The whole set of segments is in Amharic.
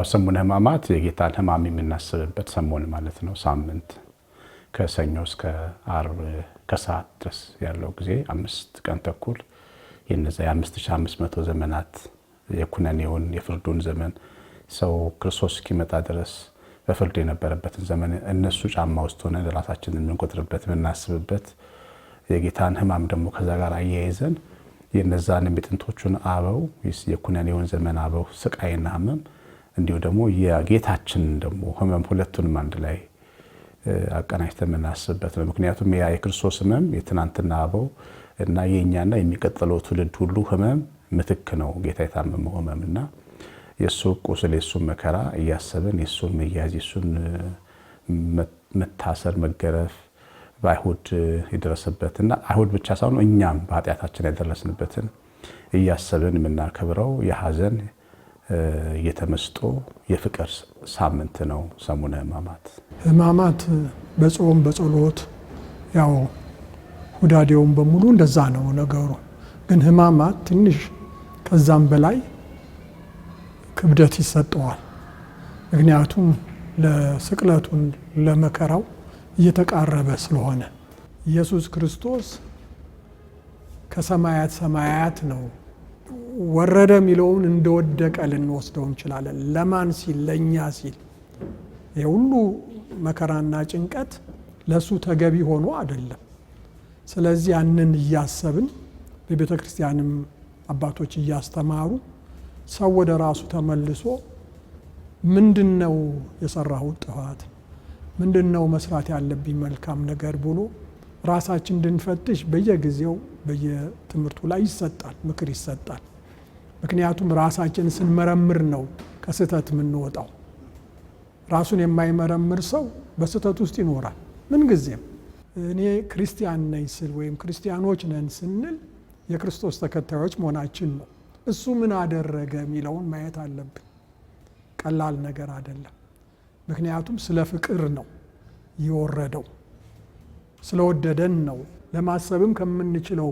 ሰሙነ ሕማማት የጌታን ሕማም የምናስብበት ሰሞን ማለት ነው። ሳምንት ከሰኞ እስከ ዓርብ ከሰዓት ድረስ ያለው ጊዜ 5 ቀን ተኩል የነዛ የ5500 ዘመናት የኩነኔውን የፍርዱን ዘመን ሰው ክርስቶስ እስኪመጣ ድረስ በፍርድ የነበረበትን ዘመን እነሱ ጫማ ውስጥ ሆነን ራሳችንን የምንቆጥርበት የምናስብበት የጌታን ሕማም ደግሞ ከዛ ጋር አያይዘን የነዛን የጥንቶቹን አበው የኩነኔውን ዘመን አበው ስቃይና ሕመም እንዲሁ ደግሞ የጌታችን ደግሞ ሕመም ሁለቱንም አንድ ላይ አቀናጅተን የምናስብበት ነው። ምክንያቱም ያ የክርስቶስ ሕመም የትናንትና አበው እና የኛና የሚቀጥለው ትውልድ ሁሉ ሕመም ምትክ ነው። ጌታ የታመመው ሕመምና የሱ ቁስል የሱን መከራ እያሰብን የሱን መያዝ የሱን መታሰር መገረፍ በአይሁድ የደረሰበትና አይሁድ ብቻ ሳይሆን እኛም በኃጢአታችን ያደረስንበትን እያሰብን የምናከብረው የሐዘን የተመስጦ የፍቅር ሳምንት ነው ሰሙነ ሕማማት። ሕማማት በጾም በጸሎት ያው ሁዳዴውን በሙሉ እንደዛ ነው ነገሩ። ግን ሕማማት ትንሽ ከዛም በላይ ክብደት ይሰጠዋል። ምክንያቱም ለስቅለቱን ለመከራው እየተቃረበ ስለሆነ ኢየሱስ ክርስቶስ ከሰማያት ሰማያት ነው ወረደ የሚለውን እንደወደቀ ልንወስደው እንችላለን። ለማን ሲል? ለእኛ ሲል። የሁሉ መከራና ጭንቀት ለሱ ተገቢ ሆኖ አይደለም። ስለዚህ ያንን እያሰብን በቤተ ክርስቲያንም አባቶች እያስተማሩ ሰው ወደ ራሱ ተመልሶ ምንድነው የሰራሁት ጥፋት፣ ምንድነው መስራት ያለብኝ መልካም ነገር ብሎ ራሳችን እንድንፈትሽ በየጊዜው በየትምህርቱ ላይ ይሰጣል፣ ምክር ይሰጣል። ምክንያቱም ራሳችን ስንመረምር ነው ከስህተት የምንወጣው። ራሱን የማይመረምር ሰው በስህተት ውስጥ ይኖራል ምንጊዜም። እኔ ክርስቲያን ነኝ ስል ወይም ክርስቲያኖች ነን ስንል የክርስቶስ ተከታዮች መሆናችን ነው። እሱ ምን አደረገ የሚለውን ማየት አለብን። ቀላል ነገር አይደለም። ምክንያቱም ስለ ፍቅር ነው የወረደው፣ ስለወደደን ነው። ለማሰብም ከምንችለው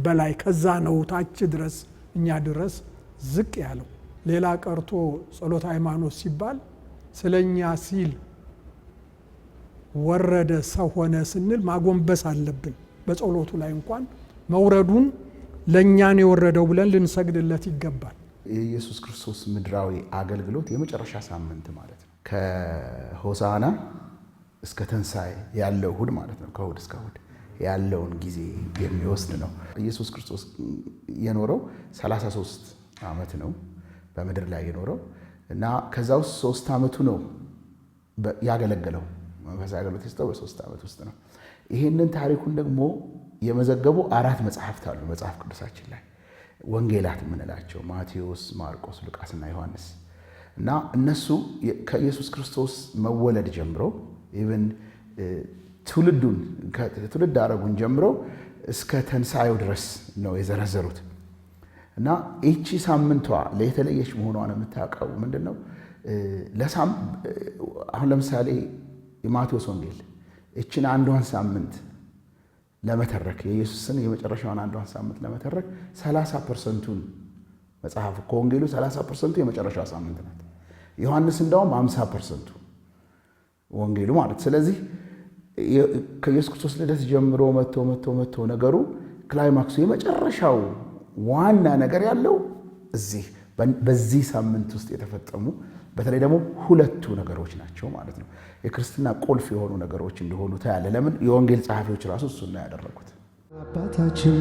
በላይ ከዛ ነው ታች ድረስ እኛ ድረስ ዝቅ ያለው። ሌላ ቀርቶ ጸሎተ ሃይማኖት ሲባል ስለኛ ሲል ወረደ ሰው ሆነ ስንል ማጎንበስ አለብን። በጸሎቱ ላይ እንኳን መውረዱን ለእኛን የወረደው ብለን ልንሰግድለት ይገባል። የኢየሱስ ክርስቶስ ምድራዊ አገልግሎት የመጨረሻ ሳምንት ማለት ነው። ከሆሳና እስከ ትንሣኤ ያለው እሁድ ማለት ነው። ከእሁድ እስከ እሁድ ያለውን ጊዜ የሚወስድ ነው። ኢየሱስ ክርስቶስ የኖረው 33 ዓመት ነው በምድር ላይ የኖረው እና ከዛ ውስጥ 3 ዓመቱ ነው ያገለገለው። መንፈሳዊ አገልግሎት የሰጠው በ3 ዓመት ውስጥ ነው። ይህንን ታሪኩን ደግሞ የመዘገቡ 4 መጽሐፍት አሉ መጽሐፍ ቅዱሳችን ላይ፣ ወንጌላት የምንላቸው ማቴዎስ፣ ማርቆስ፣ ሉቃስና ዮሐንስ እና እነሱ ከኢየሱስ ክርስቶስ መወለድ ጀምሮ ኢቭን ትውልዱን ከትውልድ አረጉን ጀምሮ እስከ ትንሣኤው ድረስ ነው የዘረዘሩት። እና እቺ ሳምንቷ ለየተለየች መሆኗን የምታውቀው ምንድነው? አሁን ለምሳሌ የማቴዎስ ወንጌል እቺን አንዷን ሳምንት ለመተረክ የኢየሱስን የመጨረሻውን አንዷን ሳምንት ለመተረክ 30%ን መጽሐፍ ከወንጌሉ 30% የመጨረሻዋ ሳምንት ናት። ዮሐንስ እንደውም 50% ወንጌሉ ማለት። ስለዚህ ከኢየሱስ ክርስቶስ ልደት ጀምሮ መጥቶ ነገሩ ክላይማክሱ የመጨረሻው ዋና ነገር ያለው በዚህ ሳምንት ውስጥ የተፈጸሙ በተለይ ደግሞ 2 ነገሮች ናቸው ማለት ነው። የክርስትና ቁልፍ የሆኑ ነገሮች እንደሆኑ ታያለ። ለምን የወንጌል ጸሐፊዎች ራሱ እሱን ነው ያደረጉት። አባታችን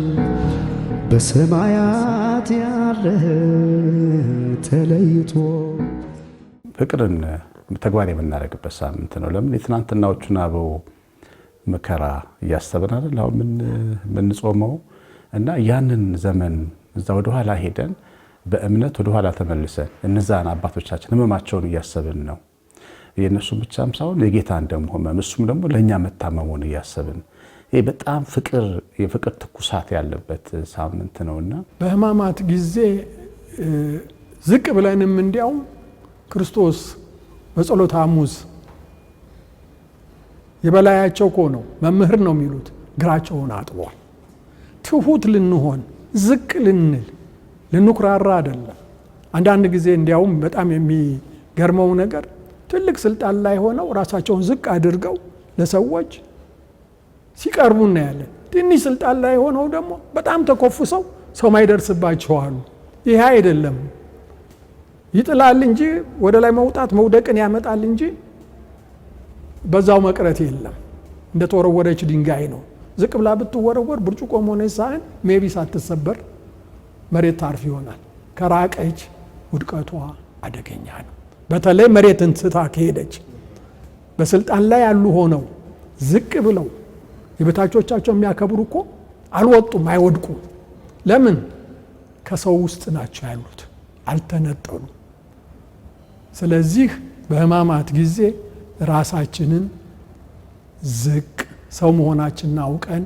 በሰማያት ያለህ ተለይቶ ፍቅርን ተግባር የምናደርግበት ሳምንት ነው። ለምን የትናንትናዎቹን አበው መከራ እያሰብን አይደል አሁን ምን ጾመው እና ያንን ዘመን እዛ ወደ ኋላ ሄደን በእምነት ወደ ኋላ ተመልሰን እነዛን አባቶቻችን ሕመማቸውን እያሰብን ነው። የነሱ ብቻም ሳይሆን የጌታን ደግሞ ሕመም እሱም ደግሞ ለኛ መታመሙን እያሰብን ይሄ በጣም የፍቅር ትኩሳት ያለበት ሳምንት ነውና በሕማማት ጊዜ ዝቅ ብለንም እንዲያውም ክርስቶስ በጸሎተ ሐሙስ የበላያቸው ነው መምህር ነው የሚሉት እግራቸውን አጥቧል። ትሁት ልንሆን ዝቅ ልንል ልንኩራራ አይደለም። አንዳንድ ጊዜ እንዲያውም በጣም የሚገርመው ነገር ትልቅ ስልጣን ላይ ሆነው ራሳቸውን ዝቅ አድርገው ለሰዎች ሲቀርቡ እናያለን። ትንሽ ስልጣን ላይ ሆነው ደግሞ በጣም ተኮፍሰው ሰው ማይደርስባቸው አሉ። ይሄ አይደለም። ይጥላል እንጂ ወደ ላይ መውጣት መውደቅን ያመጣል እንጂ በዛው መቅረት የለም። እንደ ተወረወረች ድንጋይ ነው። ዝቅ ብላ ብትወረወር ብርጭቆም ሆነ ሳህን ሜቢ ሳትሰበር መሬት ታርፍ ይሆናል። ከራቀች ውድቀቷ አደገኛ ነው። በተለይ መሬትን ስታ ከሄደች። በስልጣን ላይ ያሉ ሆነው ዝቅ ብለው የበታቾቻቸው የሚያከብሩ እኮ አልወጡም፣ አይወድቁም። ለምን? ከሰው ውስጥ ናቸው ያሉት፣ አልተነጠሉም። ስለዚህ በሕማማት ጊዜ ራሳችንን ዝቅ፣ ሰው መሆናችንን አውቀን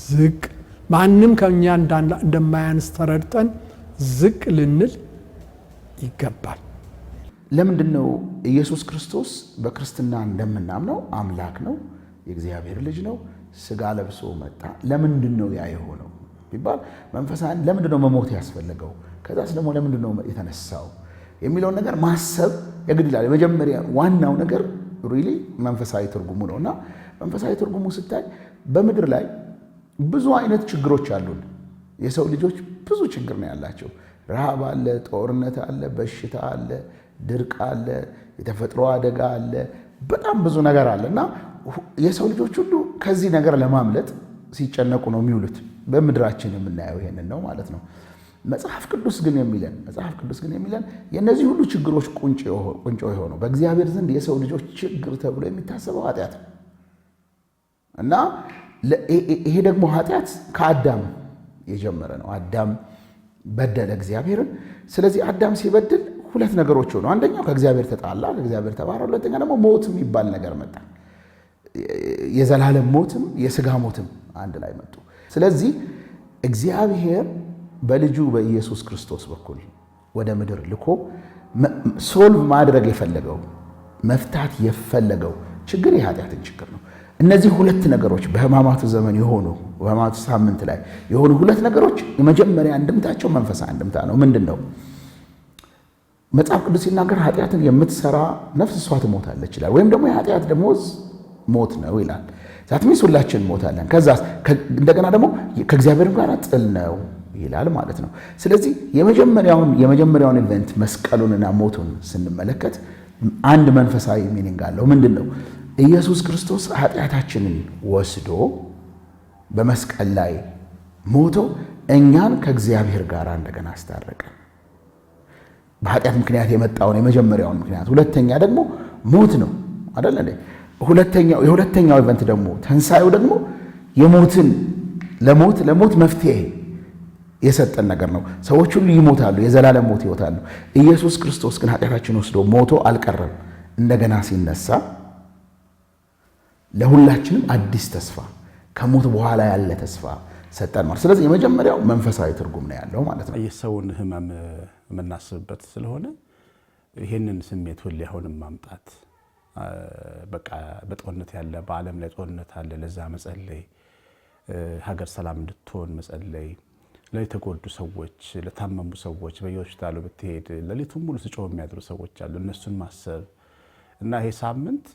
ዝቅ፣ ማንም ከኛ እንደማያንስ ተረድተን ዝቅ ልንል ይገባል። ለምንድን ነው ኢየሱስ ክርስቶስ በክርስትና እንደምናምነው አምላክ ነው፣ የእግዚአብሔር ልጅ ነው፣ ስጋ ለብሶ መጣ? ለምንድን ነው ያ የሆነው ቢባል መንፈሳን ለምንድን ነው መሞት ያስፈለገው? ከዛስ ደግሞ ለምንድን ነው የተነሳው የሚለውን ነገር ማሰብ የግድ ይላል። የመጀመሪያ ዋናው ነገር ሪሊ መንፈሳዊ ትርጉሙ ነው። እና መንፈሳዊ ትርጉሙ ስታይ በምድር ላይ ብዙ አይነት ችግሮች አሉን። የሰው ልጆች ብዙ ችግር ነው ያላቸው። ረሃብ አለ፣ ጦርነት አለ፣ በሽታ አለ፣ ድርቅ አለ፣ የተፈጥሮ አደጋ አለ፣ በጣም ብዙ ነገር አለ። እና የሰው ልጆች ሁሉ ከዚህ ነገር ለማምለጥ ሲጨነቁ ነው የሚውሉት። በምድራችን የምናየው ይሄንን ነው ማለት ነው። መጽሐፍ ቅዱስ ግን የሚለን የእነዚህ ሁሉ ችግሮች ቁንጮ የሆነው በእግዚአብሔር ዘንድ የሰው ልጆች ችግር ተብሎ የሚታሰበው ኃጢአት ነው። እና ይሄ ደግሞ ኃጢአት ከአዳም የጀመረ ነው። አዳም በደለ እግዚአብሔርን። ስለዚህ አዳም ሲበድል ሁለት ነገሮች ሆኑ። አንደኛው ከእግዚአብሔር ተጣላ፣ ከእግዚአብሔር ተባረረ። ሁለተኛ ደግሞ ሞት የሚባል ነገር መጣ። የዘላለም ሞትም የስጋ ሞትም አንድ ላይ መጡ። ስለዚህ እግዚአብሔር በልጁ በኢየሱስ ክርስቶስ በኩል ወደ ምድር ልኮ ሶልቭ ማድረግ የፈለገው መፍታት የፈለገው ችግር የኃጢአትን ችግር ነው። እነዚህ ሁለት ነገሮች በሕማማቱ ዘመን የሆኑ በሕማማቱ ሳምንት ላይ የሆኑ ሁለት ነገሮች የመጀመሪያ አንድምታቸው መንፈሳዊ አንድምታ ነው። ምንድን ነው? መጽሐፍ ቅዱስ ሲናገር ኃጢአትን የምትሰራ ነፍስ እሷ ትሞታለች ይላል። ወይም ደግሞ የኃጢአት ደሞዝ ሞት ነው ይላል። ዛትሚስ ሁላችን ሞታለን። ከዛ እንደገና ደግሞ ከእግዚአብሔር ጋር ጥል ነው ይላል ማለት ነው። ስለዚህ የመጀመሪያውን ኢቨንት መስቀሉንና ሞቱን ስንመለከት አንድ መንፈሳዊ ሚኒንግ አለው። ምንድን ነው? ኢየሱስ ክርስቶስ ኃጢአታችንን ወስዶ በመስቀል ላይ ሞቶ እኛን ከእግዚአብሔር ጋር እንደገና አስታረቀ። በኃጢአት ምክንያት የመጣውን የመጀመሪያውን ምክንያት። ሁለተኛ ደግሞ ሞት ነው አይደል እንዴ? የሁለተኛው ኢቨንት ደግሞ ትንሣኤው ደግሞ ለሞት መፍትሄ የሰጠን ነገር ነው። ሰዎች ሁሉ ይሞታሉ፣ የዘላለም ሞት ይወጣሉ። ኢየሱስ ክርስቶስ ግን ኃጢአታችን ወስዶ ሞቶ አልቀረም። እንደገና ሲነሳ ለሁላችንም አዲስ ተስፋ፣ ከሞት በኋላ ያለ ተስፋ ሰጠን ማለት። ስለዚህ የመጀመሪያው መንፈሳዊ ትርጉም ነው ያለው ማለት ነው። የሰውን ሕመም የምናስብበት ስለሆነ ይህንን ስሜት ሁሌ አሁንም ማምጣት በቃ በጦርነት ያለ በዓለም ላይ ጦርነት አለ፣ ለዛ መጸለይ፣ ሀገር ሰላም እንድትሆን መጸለይ፣ ለተጎዱ ሰዎች፣ ለታመሙ ሰዎች በየሆስፒታሉ ብትሄድ ሌሊቱን ሙሉ ሲጮሁ የሚያድሩ ሰዎች አሉ፣ እነሱን ማሰብ እና ይሄ ሳምንት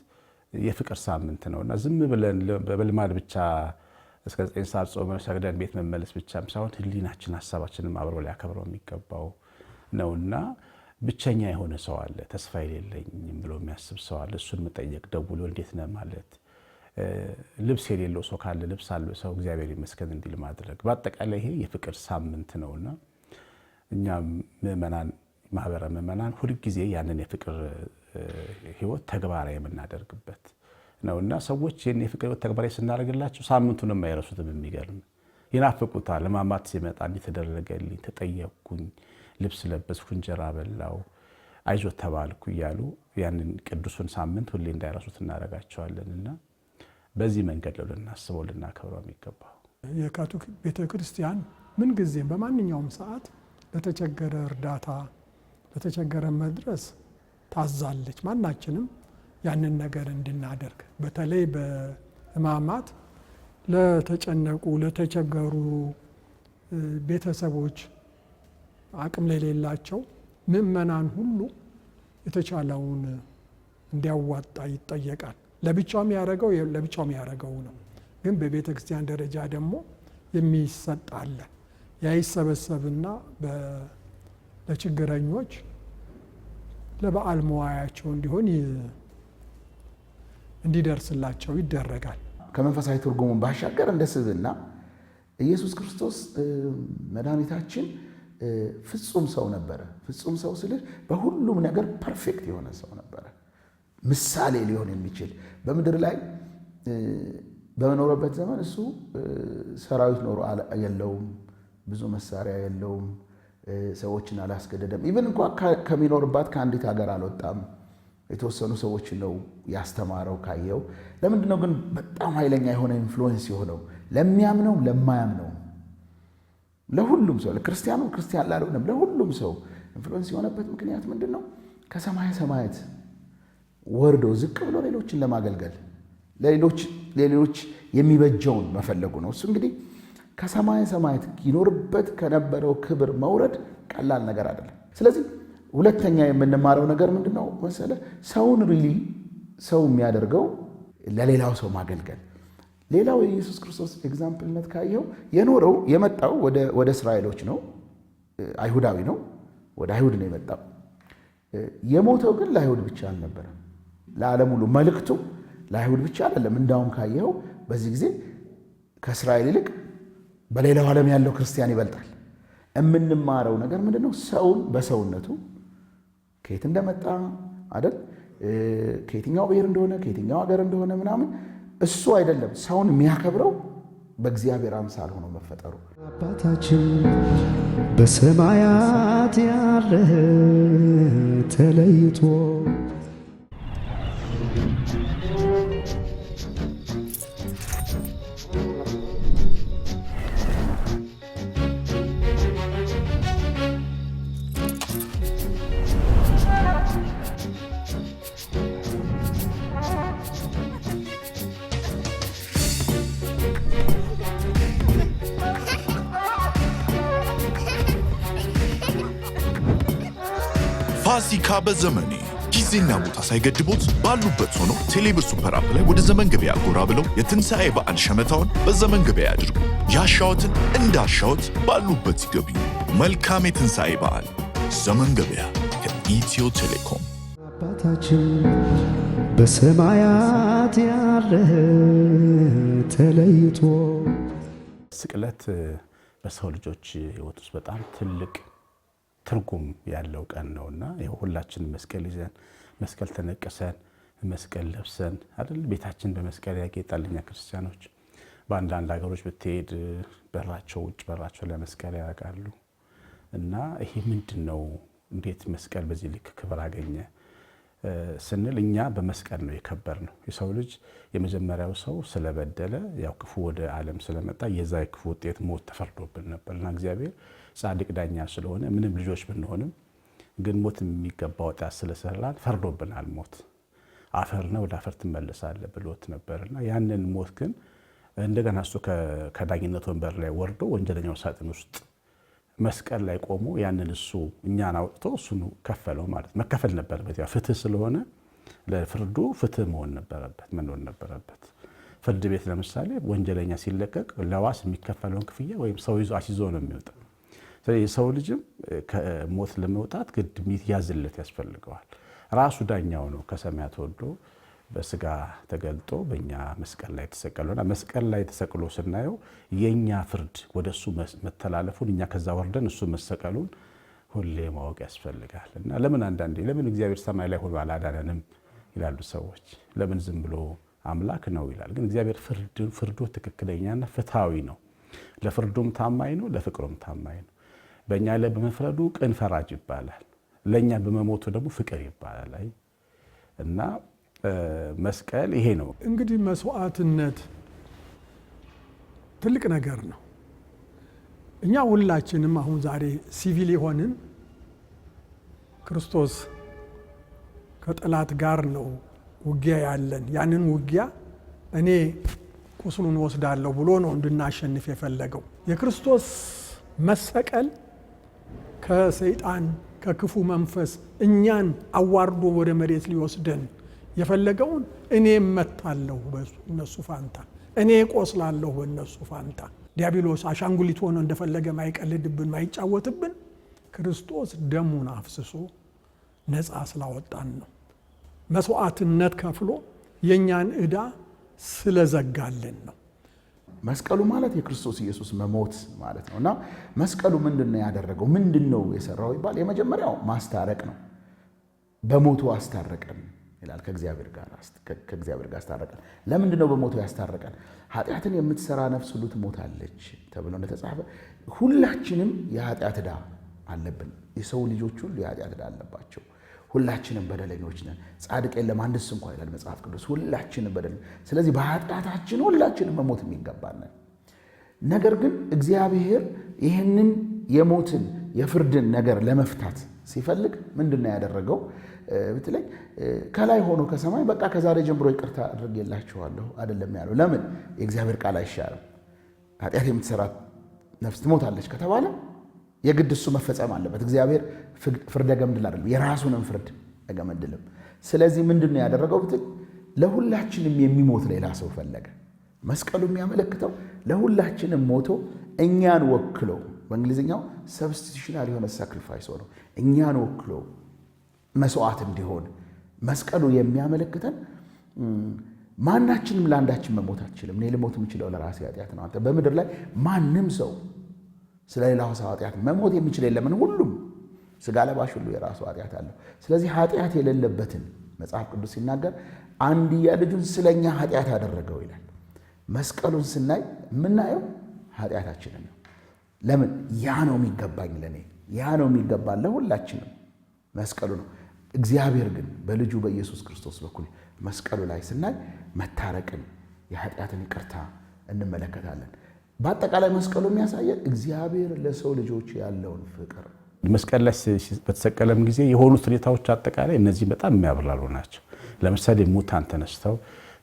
የፍቅር ሳምንት ነው እና ዝም ብለን በልማድ ብቻ እስከ 9 ሰዓት ጾመን ሰግደን ቤት መመለስ ብቻም ሳይሆን ህሊናችን ሀሳባችንም አብሮ ሊያከብረው የሚገባው ነውና ብቸኛ የሆነ ሰው አለ፣ ተስፋ የሌለኝም ብሎ የሚያስብ ሰው አለ። እሱን መጠየቅ፣ ደውሎ እንዴት ነህ ማለት፣ ልብስ የሌለው ሰው ካለ ልብስ አለው ሰው እግዚአብሔር ይመስገን እንዲል ማድረግ። በአጠቃላይ ይሄ የፍቅር ሳምንት ነውና እኛም ምእመናን፣ ማህበረ ምእመናን ሁልጊዜ ያንን የፍቅር ህይወት ተግባራዊ የምናደርግበት ነውና ሰዎች ይህን የፍቅር ህይወት ተግባራዊ ስናደርግላቸው ሳምንቱንም አይረሱትም። የሚገርም ይናፍቁታል። ሕማማት ሲመጣ እንዲተደረገልኝ፣ ተጠየቅኩኝ፣ ልብስ ለበስኩ፣ እንጀራ በላው፣ አይዞት ተባልኩ እያሉ ያንን ቅዱሱን ሳምንት ሁሌ እንዳይረሱት እናደርጋቸዋለንና በዚህ መንገድ ነው ልናስበው ልናከብረው የሚገባው። የካቶሊክ ቤተክርስቲያን ምንጊዜም በማንኛውም ሰዓት ለተቸገረ እርዳታ፣ ለተቸገረ መድረስ ታዛለች። ማናችንም ያንን ነገር እንድናደርግ በተለይ በሕማማት ለተጨነቁ ለተቸገሩ ቤተሰቦች አቅም ለሌላቸው ምእመናን ሁሉ የተቻለውን እንዲያዋጣ ይጠየቃል። ለብቻውም ያደረገው ነው። ግን በቤተ ክርስቲያን ደረጃ ደግሞ የሚሰጥ አለ። ያ ይሰበሰብና ለችግረኞች ለበዓል መዋያቸው እንዲሆን እንዲደርስላቸው ይደረጋል። ከመንፈሳዊ ትርጉሙን ባሻገር እንደ ስብዕና ኢየሱስ ክርስቶስ መድኃኒታችን ፍጹም ሰው ነበረ። ፍጹም ሰው ስልህ በሁሉም ነገር ፐርፌክት የሆነ ሰው ነበረ። ምሳሌ ሊሆን የሚችል በምድር ላይ በመኖረበት ዘመን እሱ ሰራዊት ኖሮ የለውም፣ ብዙ መሳሪያ የለውም፣ ሰዎችን አላስገደደም። ኢቨን እንኳ ከሚኖርባት ከአንዲት ሀገር አልወጣም። የተወሰኑ ሰዎች ነው ያስተማረው ካየው። ለምንድን ነው ግን በጣም ኃይለኛ የሆነ ኢንፍሉዌንስ የሆነው? ለሚያምነው ለማያምነው፣ ለሁሉም ሰው፣ ለክርስቲያኑም ክርስቲያን ላልሆነም ለሁሉም ሰው ኢንፍሉዌንስ የሆነበት ምክንያት ምንድን ነው? ከሰማየ ሰማያት ወርዶ ዝቅ ብሎ ሌሎችን ለማገልገል ለሌሎች የሚበጀውን መፈለጉ ነው። እሱ እንግዲህ ከሰማየ ሰማያት ይኖርበት ከነበረው ክብር መውረድ ቀላል ነገር አይደለም። ስለዚህ ሁለተኛ የምንማረው ነገር ምንድን ነው መሰለ? ሰውን ሪሊ ሰው የሚያደርገው ለሌላው ሰው ማገልገል። ሌላው የኢየሱስ ክርስቶስ ኤግዛምፕልነት ካየው የኖረው የመጣው ወደ እስራኤሎች ነው፣ አይሁዳዊ ነው፣ ወደ አይሁድ ነው የመጣው። የሞተው ግን ለአይሁድ ብቻ አልነበረም፣ ለዓለም ሁሉ። መልእክቱ ለአይሁድ ብቻ አይደለም። እንዳውም ካየው በዚህ ጊዜ ከእስራኤል ይልቅ በሌላው ዓለም ያለው ክርስቲያን ይበልጣል። የምንማረው ነገር ምንድን ነው? ሰውን በሰውነቱ ከየት እንደመጣ አይደል፣ ከየትኛው ብሔር እንደሆነ ከየትኛው ሀገር እንደሆነ ምናምን እሱ አይደለም ሰውን የሚያከብረው በእግዚአብሔር አምሳል ሆኖ መፈጠሩ። አባታችን በሰማያት ያለህ ተለይቶ ፋሲካ በዘመኔ ጊዜና ቦታ ሳይገድቦት ባሉበት ሆነው ቴሌብር ሱፐር አፕ ላይ ወደ ዘመን ገበያ ጎራ ብለው የትንሣኤ በዓል ሸመታውን በዘመን ገበያ ያድርጉ። ያሻዎትን እንዳሻዎት ባሉበት ይገቡ። መልካም የትንሣኤ በዓል። ዘመን ገበያ ከኢትዮ ቴሌኮም። አባታችን በሰማያት ያለህ ተለይቶ። ስቅለት በሰው ልጆች ሕይወት ውስጥ በጣም ትልቅ ትርጉም ያለው ቀን ነውና ሁላችንም መስቀል ይዘን መስቀል ተነቅሰን መስቀል ለብሰን አይደል ቤታችን በመስቀል ያጌጣል። እኛ ክርስቲያኖች በአንዳንድ ሀገሮች ብትሄድ በራቸው ውጭ በራቸው ላይ መስቀል ያደርጋሉ። እና ይሄ ምንድነው? እንዴት መስቀል በዚህ ልክ ክብር አገኘ ስንል እኛ በመስቀል ነው የከበር ነው። የሰው ልጅ የመጀመሪያው ሰው ስለበደለ ያው ክፉ ወደ ዓለም ስለመጣ የዛ ክፉ ውጤት ሞት ተፈርዶብን ነበርና እግዚአብሔር ጻድቅ ዳኛ ስለሆነ ምንም ልጆች ብንሆንም ግን ሞት የሚገባ ወጣት ስለሰራን ፈርዶብናል። ሞት አፈር ነው፣ ወደ አፈር ትመለሳለህ ብሎት ነበርና ያንን ሞት ግን እንደገና እሱ ከዳኝነት ወንበር ላይ ወርዶ ወንጀለኛው ሳጥን ውስጥ መስቀል ላይ ቆሞ ያንን እሱ እኛን አውጥቶ እሱን ከፈለው ማለት መከፈል ነበረበት። ያው ፍትህ ስለሆነ ለፍርዱ ፍትህ መሆን ነበረበት። ፍርድ ቤት ለምሳሌ ወንጀለኛ ሲለቀቅ ለዋስ የሚከፈለውን ክፍያ ወይም ሰው ይዞ አስይዞ ነው የሚወጣው። የሰው ልጅም ከሞት ለመውጣት ግድ የሚያዝለት ያስፈልገዋል። ራሱ ዳኛው ነው ከሰማያት ወርዶ በስጋ ተገልጦ በእኛ መስቀል ላይ ተሰቀለና መስቀል ላይ ተሰቅሎ ስናየው የኛ ፍርድ ወደሱ መተላለፉን እኛ ከዛ ወርደን እሱ መሰቀሉን ሁሌ ማወቅ ያስፈልጋል። እና ለምን እግዚአብሔር ሰማይ ላይ ሆኖ አላዳነንም ይላሉ ሰዎች። ለምን ዝም ብሎ አምላክ ነው ይላል። ግን እግዚአብሔር ፍርዱ ትክክለኛና ፍትሃዊ ነው። ለፍርዱም ታማኝ ነው፣ ለፍቅሩም ታማኝ ነው። በእኛ ላይ በመፍረዱ ቅን ፈራጅ ይባላል፣ ለእኛ በመሞቱ ደግሞ ፍቅር ይባላል። እና መስቀል ይሄ ነው እንግዲህ መስዋዕትነት ትልቅ ነገር ነው። እኛ ሁላችንም አሁን ዛሬ ሲቪል የሆንን ክርስቶስ ከጠላት ጋር ነው ውጊያ ያለን። ያንን ውጊያ እኔ ቁስሉን ወስዳለሁ ብሎ ነው እንድናሸንፍ የፈለገው። የክርስቶስ መሰቀል ከሰይጣን ከክፉ መንፈስ እኛን አዋርዶ ወደ መሬት ሊወስደን የፈለገውን እኔ እመታለሁ በእነሱ ፋንታ፣ እኔ ቆስላለሁ በእነሱ ፋንታ። ዲያብሎስ አሻንጉሊት ሆኖ እንደፈለገ ማይቀልድብን ማይጫወትብን ክርስቶስ ደሙን አፍስሶ ነፃ ስላወጣን ነው። መስዋዕትነት ከፍሎ የእኛን ዕዳ ስለዘጋልን ነው። መስቀሉ ማለት የክርስቶስ ኢየሱስ መሞት ማለት ነው እና መስቀሉ ምንድን ነው ያደረገው? ምንድን ነው የሰራው ይባል? የመጀመሪያው ማስታረቅ ነው። በሞቱ አስታረቀን ይላል። ከእግዚአብሔር ጋር አስታረቀን። ለምንድን ነው በሞቱ ያስታረቀን? ኃጢአትን የምትሰራ ነፍስ ሁሉ ትሞታለች ተብሎ እንደተጻፈ ሁላችንም የኃጢአት ዕዳ አለብን። የሰው ልጆች ሁሉ የኃጢአት ዕዳ አለባቸው። ሁላችንም በደለኞች ነን፣ ጻድቅ የለም አንድስ እንኳ ይላል መጽሐፍ ቅዱስ። ሁላችንም በደለኞች። ስለዚህ በኃጢአታችን ሁላችንም መሞት የሚገባን። ነገር ግን እግዚአብሔር ይህንን የሞትን የፍርድን ነገር ለመፍታት ሲፈልግ ምንድን ነው ያደረገው ብትለኝ፣ ከላይ ሆኖ ከሰማይ በቃ ከዛሬ ጀምሮ ይቅርታ አድርጌላችኋለሁ አይደለም ያለው። ለምን? የእግዚአብሔር ቃል አይሻርም። ኃጢአት የምትሰራ ነፍስ ትሞታለች ከተባለ የግድ እሱ መፈጸም አለበት። እግዚአብሔር ፍርደ ገምድል አይደለም፣ የራሱንም ፍርድ አይገመድልም። ስለዚህ ምንድን ነው ያደረገው ብትል፣ ለሁላችንም የሚሞት ሌላ ሰው ፈለገ። መስቀሉ የሚያመለክተው ለሁላችንም ሞቶ እኛን ወክሎ፣ በእንግሊዝኛው ሰብስቲቱሽናል የሆነ ሳክሪፋይስ ሆነው እኛን ወክሎ መስዋዕት እንዲሆን መስቀሉ የሚያመለክተን ማናችንም ለአንዳችን መሞት አትችልም። እኔ ልሞት የምችለው ለራሴ ኃጢአት ነው። አንተ በምድር ላይ ማንም ሰው ስለ ሌላው ሰው ኃጢአት መሞት የሚችል የለምን? ሁሉም ስጋ ለባሽ ሁሉ የራሱ ኃጢአት አለው። ስለዚህ ኃጢአት የሌለበትን መጽሐፍ ቅዱስ ሲናገር አንድያ ልጁን ስለኛ ኃጢአት አደረገው ይላል። መስቀሉን ስናይ የምናየው ኃጢአታችንን ነው። ለምን? ያ ነው የሚገባኝ ለእኔ፣ ያ ነው የሚገባን ለሁላችንም መስቀሉ ነው። እግዚአብሔር ግን በልጁ በኢየሱስ ክርስቶስ በኩል መስቀሉ ላይ ስናይ መታረቅን፣ የኃጢአትን ይቅርታ እንመለከታለን። በአጠቃላይ መስቀሉ የሚያሳየን እግዚአብሔር ለሰው ልጆች ያለውን ፍቅር። መስቀል ላይ በተሰቀለም ጊዜ የሆኑት ሁኔታዎች አጠቃላይ እነዚህ በጣም የሚያብራሩ ናቸው። ለምሳሌ ሙታን ተነስተው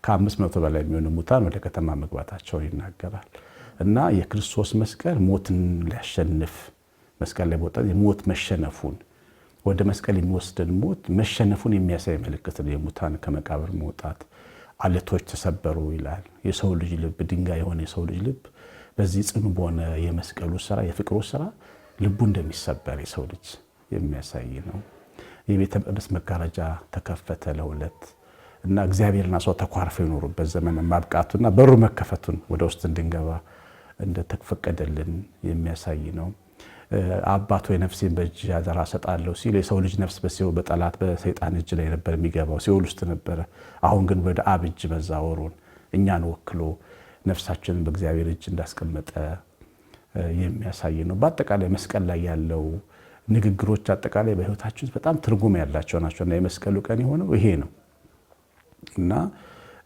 ከ500 በላይ የሚሆኑ ሙታን ወደ ከተማ መግባታቸውን ይናገራል እና የክርስቶስ መስቀል ሞትን ሊያሸንፍ መስቀል ላይ ወጣ የሞት መሸነፉን ወደ መስቀል የሚወስደን ሞት መሸነፉን የሚያሳይ ምልክት ነው። የሙታን ከመቃብር መውጣት፣ አለቶች ተሰበሩ ይላል። የሰው ልጅ ልብ ድንጋይ የሆነ የሰው ልጅ ልብ በዚህ ጽኑ በሆነ የመስቀሉ ስራ የፍቅሩ ስራ ልቡ እንደሚሰበር የሰው ልጅ የሚያሳይ ነው። የቤተ መቅደስ መጋረጃ ተከፈተ ለሁለት እና እግዚአብሔርና ሰው ተኳርፈው የኖሩበት ዘመን ማብቃቱና በሩ መከፈቱን ወደ ውስጥ እንድንገባ እንደተፈቀደልን የሚያሳይ ነው። አባት ሆይ ነፍሴን በእጅ አደራ ሰጣለሁ ሲል የሰው ልጅ ነፍስ በሲኦል በጠላት በሰይጣን እጅ ላይ ነበር የሚገባው፣ ሲኦል ውስጥ ነበረ። አሁን ግን ወደ አብ እጅ መዛወሩን እኛን ወክሎ ነፍሳችንን በእግዚአብሔር እጅ እንዳስቀመጠ የሚያሳይ ነው። በአጠቃላይ መስቀል ላይ ያለው ንግግሮች አጠቃላይ በሕይወታችን በጣም ትርጉም ያላቸው ናቸው እና የመስቀሉ ቀን የሆነው ይሄ ነው እና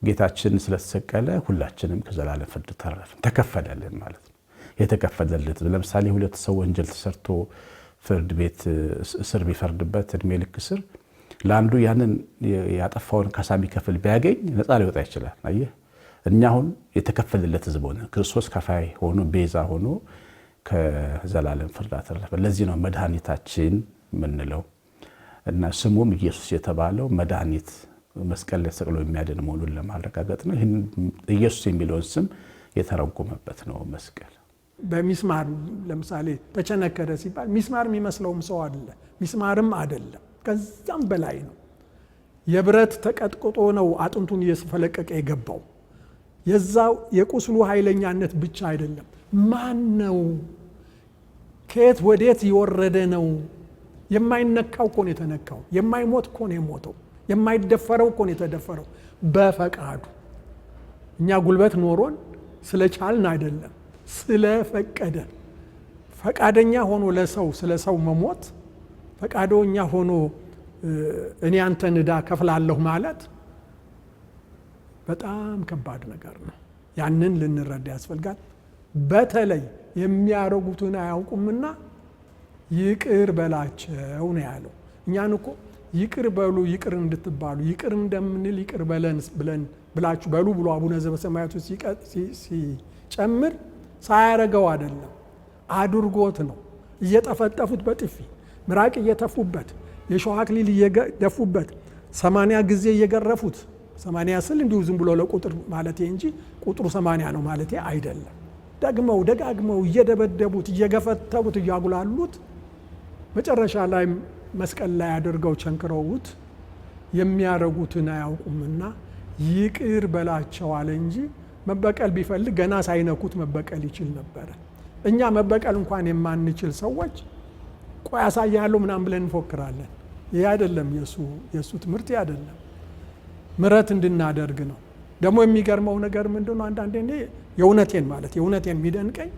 ጌታችን ስለተሰቀለ ሁላችንም ከዘላለም ፍርድ ተረፍን፣ ተከፈለልን ማለት ነው። የተከፈለለት ለምሳሌ ሁለት ሰው ወንጀል ተሰርቶ ፍርድ ቤት እስር ቢፈርድበት እድሜ ልክ እስር ለአንዱ ያንን ያጠፋውን ካሳ ቢከፍል ቢያገኝ ነፃ ሊወጣ ይችላል። አየህ፣ እኛ አሁን የተከፈለለት ሕዝብ ሆነ ክርስቶስ ከፋይ ሆኖ ቤዛ ሆኖ ከዘላለም ፍርድ አተረፈ። ለዚህ ነው መድኃኒታችን የምንለው እና ስሙም ኢየሱስ የተባለው መድኃኒት መስቀል ላይ ሰቅሎ የሚያድን መሆኑን ለማረጋገጥ ነው። ይህን ኢየሱስ የሚለውን ስም የተረጎመበት ነው መስቀል። በሚስማር ለምሳሌ ተቸነከረ ሲባል ሚስማር የሚመስለውም ሰው አለ፣ ሚስማርም አይደለም፣ ከዛም በላይ ነው። የብረት ተቀጥቅጦ ነው አጥንቱን እየፈለቀቀ የገባው። የዛው የቁስሉ ኃይለኛነት ብቻ አይደለም፣ ማን ነው ከየት ወዴት የወረደ ነው። የማይነካው እኮ ነው የተነካው፣ የማይሞት እኮ ነው የሞተው፣ የማይደፈረው እኮ ነው የተደፈረው በፈቃዱ። እኛ ጉልበት ኖሮን ስለቻልን አይደለም፣ ስለፈቀደ። ፈቃደኛ ሆኖ ለሰው ስለ ሰው መሞት፣ ፈቃደኛ ሆኖ እኔ አንተን ዕዳ ከፍላለሁ ማለት በጣም ከባድ ነገር ነው። ያንን ልንረዳ ያስፈልጋል። በተለይ የሚያረጉትን አያውቁምና ይቅር በላቸው ነው ያለው። እኛን እኮ ይቅር በሉ ይቅር እንድትባሉ ይቅር እንደምንል ይቅር በለን ብላችሁ በሉ ብሎ አቡነ ዘበሰማያቱ ሲጨምር ሳያረገው አይደለም፣ አድርጎት ነው። እየጠፈጠፉት በጥፊ ምራቅ እየተፉበት፣ የሾህ አክሊል እየደፉበት፣ 80 ጊዜ እየገረፉት፣ 80 ስል እንዲሁ ዝም ብሎ ለቁጥር ማለቴ እንጂ ቁጥሩ 80 ነው ማለቴ አይደለም። ደግመው ደጋግመው እየደበደቡት፣ እየገፈተቡት፣ እያጉላሉት መጨረሻ ላይ መስቀል ላይ አድርገው ቸንክረውት የሚያረጉትን አያውቁምና ይቅር በላቸው አለ እንጂ መበቀል ቢፈልግ ገና ሳይነኩት መበቀል ይችል ነበረ። እኛ መበቀል እንኳን የማንችል ሰዎች ቆይ አሳያለሁ ምናምን ብለን እንፎክራለን። ይህ አይደለም የእሱ ትምህርት አይደለም። ምሕረት እንድናደርግ ነው። ደግሞ የሚገርመው ነገር ምንድነው? አንዳንዴ እኔ የእውነቴን የሚደንቀኝ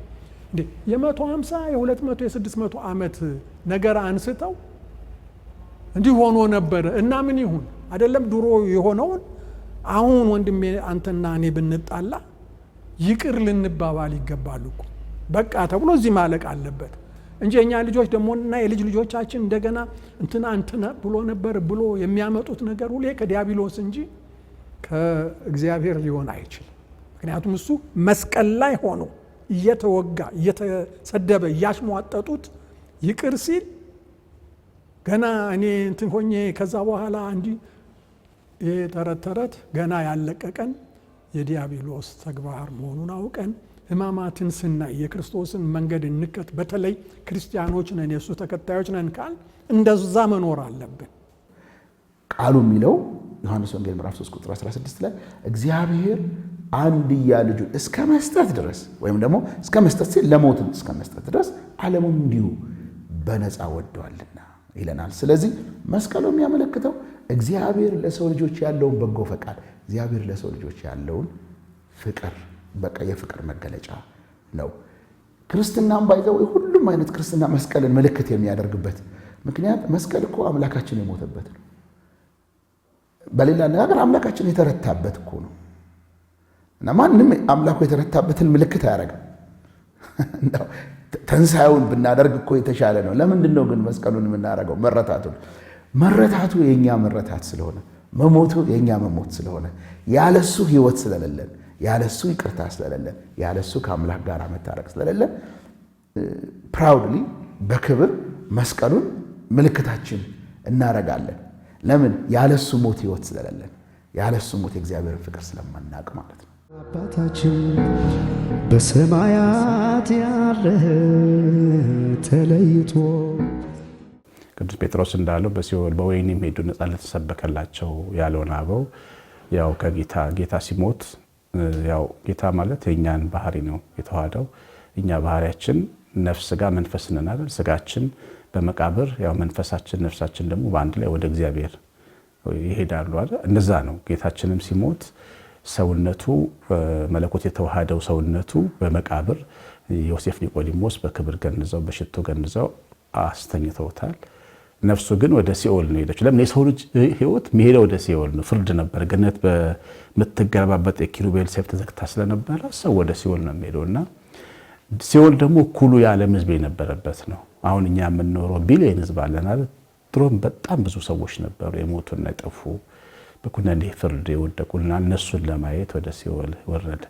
እንዴ የ150 የ200 የ600 ዓመት ነገር አንስተው እንዲህ ሆኖ ነበረ እና ምን ይሁን አይደለም ድሮ የሆነውን አሁን ወንድሜ አንተና እኔ ብንጣላ ይቅር ልንባባል ይገባል እኮ በቃ ተብሎ እዚህ ማለቅ አለበት እንጂ እኛ ልጆች ደሞና የልጅ ልጆቻችን እንደገና እንትና ብሎ ነበር ብሎ የሚያመጡት ነገር ሁሌ ከዲያብሎስ እንጂ ከእግዚአብሔር ሊሆን አይችልም። ምክንያቱም እሱ መስቀል ላይ ሆኖ እየተወጋ እየተሰደበ እያሽሟጠጡት ይቅር ሲል ገና እኔ እንትን ሆኜ ከዛ በኋላ እንዲህ ተረት ገና ያለቀቀን የዲያብሎስ ተግባር መሆኑን አውቀን ሕማማትን ስናይ የክርስቶስን መንገድ እንከት በተለይ ክርስቲያኖች ነን የእሱ ተከታዮች ነን ካል እንደዛ መኖር አለብን። ቃሉ የሚለው ዮሐንስ ወንጌል ምዕራፍ 3 ቁጥር 16 ላይ እግዚአብሔር አንድያ ልጁን እስከ መስጠት ድረስ ወይም ደግሞ እስከ መስጠት ሲል ለሞት እስከ መስጠት ድረስ ዓለሙን እንዲሁ በነፃ ወደዋልና ይለናል። ስለዚህ መስቀሉ የሚያመለክተው እግዚአብሔር ለሰው ልጆች ያለውን በጎ ፈቃድ፣ እግዚአብሔር ለሰው ልጆች ያለውን ፍቅር፣ በቃ የፍቅር መገለጫ ነው። ክርስትናም ባይዘው ሁሉም አይነት ክርስትና መስቀልን ምልክት የሚያደርግበት ምክንያት መስቀል እኮ አምላካችን የሞተበት ነው። በሌላ አነጋገር አምላካችን የተረታበት እኮ ነው እና ማንም አምላኩ የተረታበትን ምልክት አያደርግም። ተንሳዩን ብናደርግ እኮ የተሻለ ነው። ለምንድን ነው ግን መስቀሉን የምናደርገው? መረታቱ የኛ መረታት ስለሆነ፣ መሞቱ የኛ መሞት ስለሆነ፣ ያለሱ ሕይወት ስለሌለን፣ ያለሱ ይቅርታ ስለሌለን፣ ያለሱ ከአምላክ ጋር መታረቅ ስለሌለን ፕራውድሊ በክብር መስቀሉን ምልክታችን እናረጋለን። ለምን? ያለሱ ሞት ሕይወት ስለሌለን፣ ያለሱ ሞት የእግዚአብሔርን ፍቅር ስለማናቅ ማለት ነው። አባታችን በሰማያት ያለህ ተለይቶ ቅዱስ ጴጥሮስ እንዳለው በሲኦል በወህኒም ሄዱ ነፃነት ተሰበከላቸው ያለውን አበው ያው ጌታ ሲሞት ያው ጌታ ማለት የኛን ባህሪ ነው የተዋሃደው። እኛ ባህሪያችን ነፍስ ስጋ መንፈስ ነን አይደል? ስጋችን በመቃብር ያው መንፈሳችን ነፍሳችን ደግሞ በአንድ ላይ ወደ እግዚአብሔር ይሄዳሉ አይደል? እንደዛ ነው። ጌታችንም ሲሞት ሰውነቱ መለኮት የተዋሃደው ሰውነቱ በመቃብር ዮሴፍ ኒቆዲሞስ በክብር ገንዘው በሽቶ ገንዘው አስተኝተውታል። ነፍሱ ግን ወደ ሲኦል ነው ሄደች። ለምን? የሰው ልጅ ህይወት የሚሄደው ወደ ሲኦል ነው። ፍርድ ነበር። ገነት በምትገለባበት የኪሩቤል ሰይፍ ተዘግታ ስለነበረ ሰው ወደ ሲኦል ነው የሚሄደውና ሲኦል ደግሞ እኩሉ የዓለም ህዝብ የነበረበት ነው። አሁን እኛ የምንኖረው ቢሊየን ህዝብ አለን አይደል? ድሮም በጣም ብዙ ሰዎች ነበሩ የሞቱና የጠፉ በኩነኔ ፍርድ የወደቁና እነሱን ለማየት ወደ ሲኦል ወረደ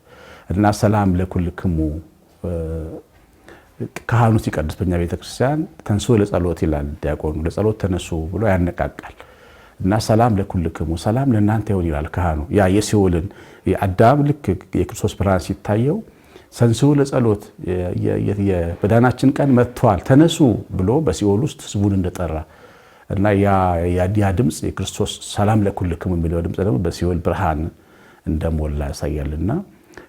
እና ሰላም ለኩልክሙ ካህኑ ሲቀድስ በእኛ ቤተክርስቲያን ተንሱ ለጸሎት ይላል ዲያቆኑ። ለጸሎት ተነሱ ብሎ ያነቃቃል እና ሰላም ለኩልክሙ ሰላም ለእናንተ ይሁን ይላል ካህኑ። ያ የሲኦልን የአዳም ልክ የክርስቶስ ብርሃን ሲታየው ተንሱ ለጸሎት የበዳናችን ቀን መጥቷል ተነሱ ብሎ በሲኦል ውስጥ ህዝቡን እንደጠራ እና ያ ድምፅ የክርስቶስ ሰላም ለኩልክሙ የሚለው ድምፅ ደግሞ በሲኦል ብርሃን እንደሞላ ያሳያልና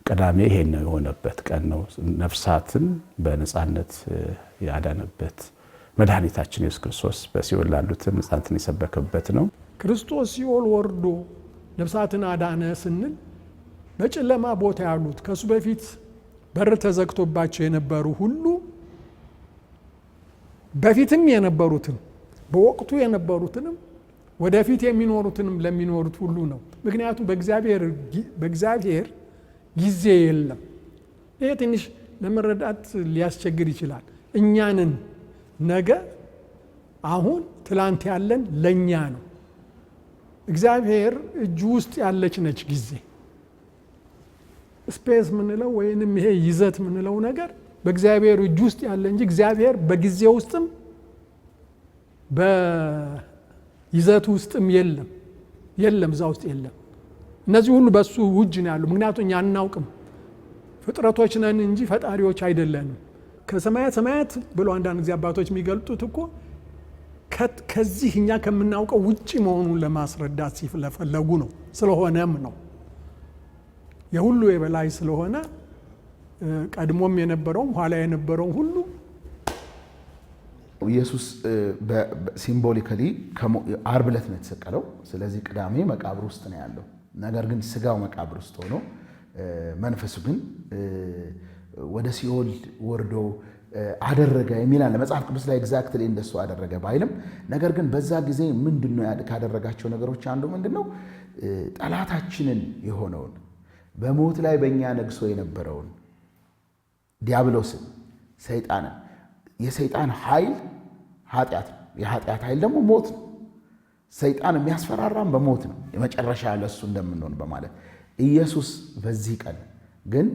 ቀዳሜ ይሄን ነው የሆነበት ቀን ነው። ነፍሳትን በነፃነት ያዳነበት መድኃኒታችን ኢየሱስ ክርስቶስ በሲኦል ላሉትን ነፃነትን የሰበከበት ነው። ክርስቶስ ሲኦል ወርዶ ነፍሳትን አዳነ ስንል በጨለማ ቦታ ያሉት ከሱ በፊት በር ተዘግቶባቸው የነበሩ ሁሉ በፊትም የነበሩትን በወቅቱ የነበሩትንም ወደፊት የሚኖሩትንም ለሚኖሩት ሁሉ ነው። ምክንያቱም በእግዚአብሔር ጊዜ የለም። ይሄ ትንሽ ለመረዳት ሊያስቸግር ይችላል። እኛንን ነገ አሁን ትላንት ያለን ለኛ ነው። እግዚአብሔር እጁ ውስጥ ያለች ነች ጊዜ። ስፔስ ምንለው ወይንም ይሄ ይዘት ምንለው ነገር በእግዚአብሔር እጁ ውስጥ ያለ እንጂ እግዚአብሔር በጊዜ ውስጥም በይዘቱ ውስጥም የለም እዛ ውስጥ የለም። እነዚህ ሁሉ በሱ ውጅ ነው ያሉ። ምክንያቱም እኛ አናውቅም፣ ፍጥረቶች ነን እንጂ ፈጣሪዎች አይደለንም። ከሰማያት ሰማያት ብሎ አንዳንድ ጊዜ አባቶች የሚገልጡት እኮ ከዚህ እኛ ከምናውቀው ውጪ መሆኑን ለማስረዳት ሲፈለጉ ነው። ስለሆነም ነው የሁሉ የበላይ ስለሆነ ቀድሞም የነበረውም ኋላ የነበረውም ሁሉ ኢየሱስ ሲምቦሊካሊ ዓርብ ዕለት ነው የተሰቀለው። ስለዚህ ቅዳሜ መቃብር ውስጥ ነው ያለው። ነገር ግን ስጋው መቃብር ውስጥ ሆኖ መንፈሱ ግን ወደ ሲኦል ወርዶ አደረገ የሚል አለ መጽሐፍ ቅዱስ ላይ። ኤግዛክትሊ እንደሱ አደረገ ባይልም፣ ነገር ግን በዛ ጊዜ ምንድነው ካደረጋቸው ነገሮች አንዱ ምንድነው ጠላታችንን የሆነውን በሞት ላይ በእኛ ነግሶ የነበረውን ዲያብሎስን፣ ሰይጣንን፣ የሰይጣን ኃይል ኃጢአት ነው። የኃጢአት ኃይል ደግሞ ሞት ነው። ሰይጣን የሚያስፈራራን በሞት ነው፣ የመጨረሻ ለሱ እንደምንሆን በማለት ኢየሱስ በዚህ ቀን ግን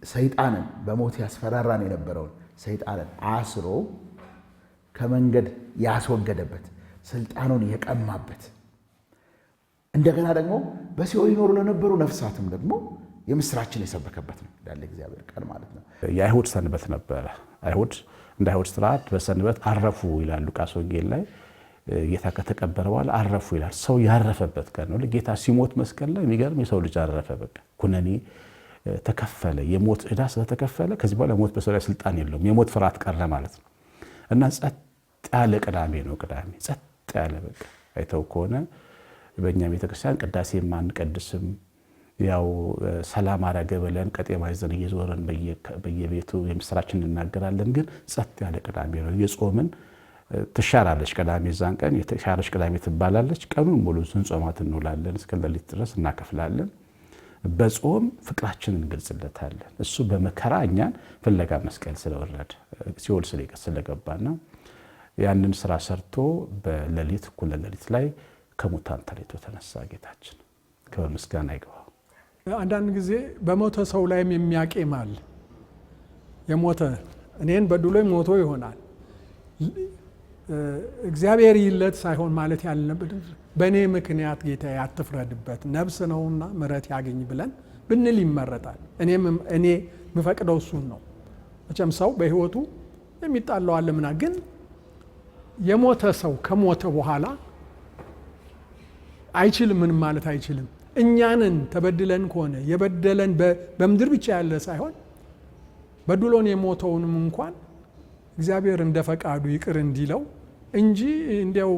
ሰይጣንን በሞት ያስፈራራን የነበረውን ሰይጣንን አስሮ ከመንገድ ያስወገደበት፣ ስልጣኑን የቀማበት፣ እንደገና ደግሞ በሲኦል ይኖሩ ለነበሩ ነፍሳትም ደግሞ የምስራችን የሰበከበት ነው እንዳለ እግዚአብሔር ቃል ማለት ነው። የአይሁድ ሰንበት ነበረ። አይሁድ እንደ አይሁድ ስርዓት በሰንበት አረፉ ይላል ሉቃስ ወንጌል ላይ። ጌታ ከተቀበረ በኋላ አረፉ ይላል። ሰው ያረፈበት ቀን ነው። ጌታ ሲሞት መስቀል ላይ የሚገርም የሰው ልጅ አረፈ። በቃ ኩነኔ ተከፈለ። የሞት ዕዳ ስለተከፈለ ከዚህ በኋላ ሞት በሰው ላይ ስልጣን የለውም። የሞት ፍርሃት ቀረ ማለት ነው። እና ጸጥ ያለ ቅዳሜ ነው። ቅዳሜ ጸጥ ያለ በቃ አይተው ከሆነ በእኛ ቤተክርስቲያን ቅዳሴ ማንቀድስም ያው ሰላም አረገ ብለን ቀጤማ ይዘን እየዞረን በየቤቱ የምስራችን እንናገራለን። ግን ጸጥ ያለ ቅዳሜ ነው። የጾምን ትሻራለች ቅዳሜ። ዛን ቀን የተሻረች ቅዳሜ ትባላለች። ቀኑን ሙሉ ስንጾማት እንውላለን። እስከ ሌሊት ድረስ እናከፍላለን። በጾም ፍቅራችንን እንገልጽለታለን። እሱ በመከራ እኛን ፍለጋ መስቀል ስለወረደ ሲኦል ስለገባና ያንን ስራ ሰርቶ በሌሊት እኩለ ሌሊት ላይ ከሙታን ተለይቶ ተነሳ ጌታችን። ክብር ምስጋና ይግባው። አንዳንድ ጊዜ በሞተ ሰው ላይም የሚያቄማል። የሞተ እኔን በድሎኝ ሞቶ ይሆናል እግዚአብሔር ይለት ሳይሆን ማለት ያለበት በእኔ ምክንያት ጌታ አትፍረድበት፣ ነፍስ ነውና ምሕረት ያገኝ ብለን ብንል ይመረጣል። እኔ የምፈቅደው እሱን ነው። መቼም ሰው በህይወቱ የሚጣለው አለ ምና፣ ግን የሞተ ሰው ከሞተ በኋላ አይችልም፣ ምንም ማለት አይችልም። እኛንን ተበድለን ከሆነ የበደለን በምድር ብቻ ያለ ሳይሆን በድሎን የሞተውንም እንኳን እግዚአብሔር እንደ ፈቃዱ ይቅር እንዲለው እንጂ እንዲያው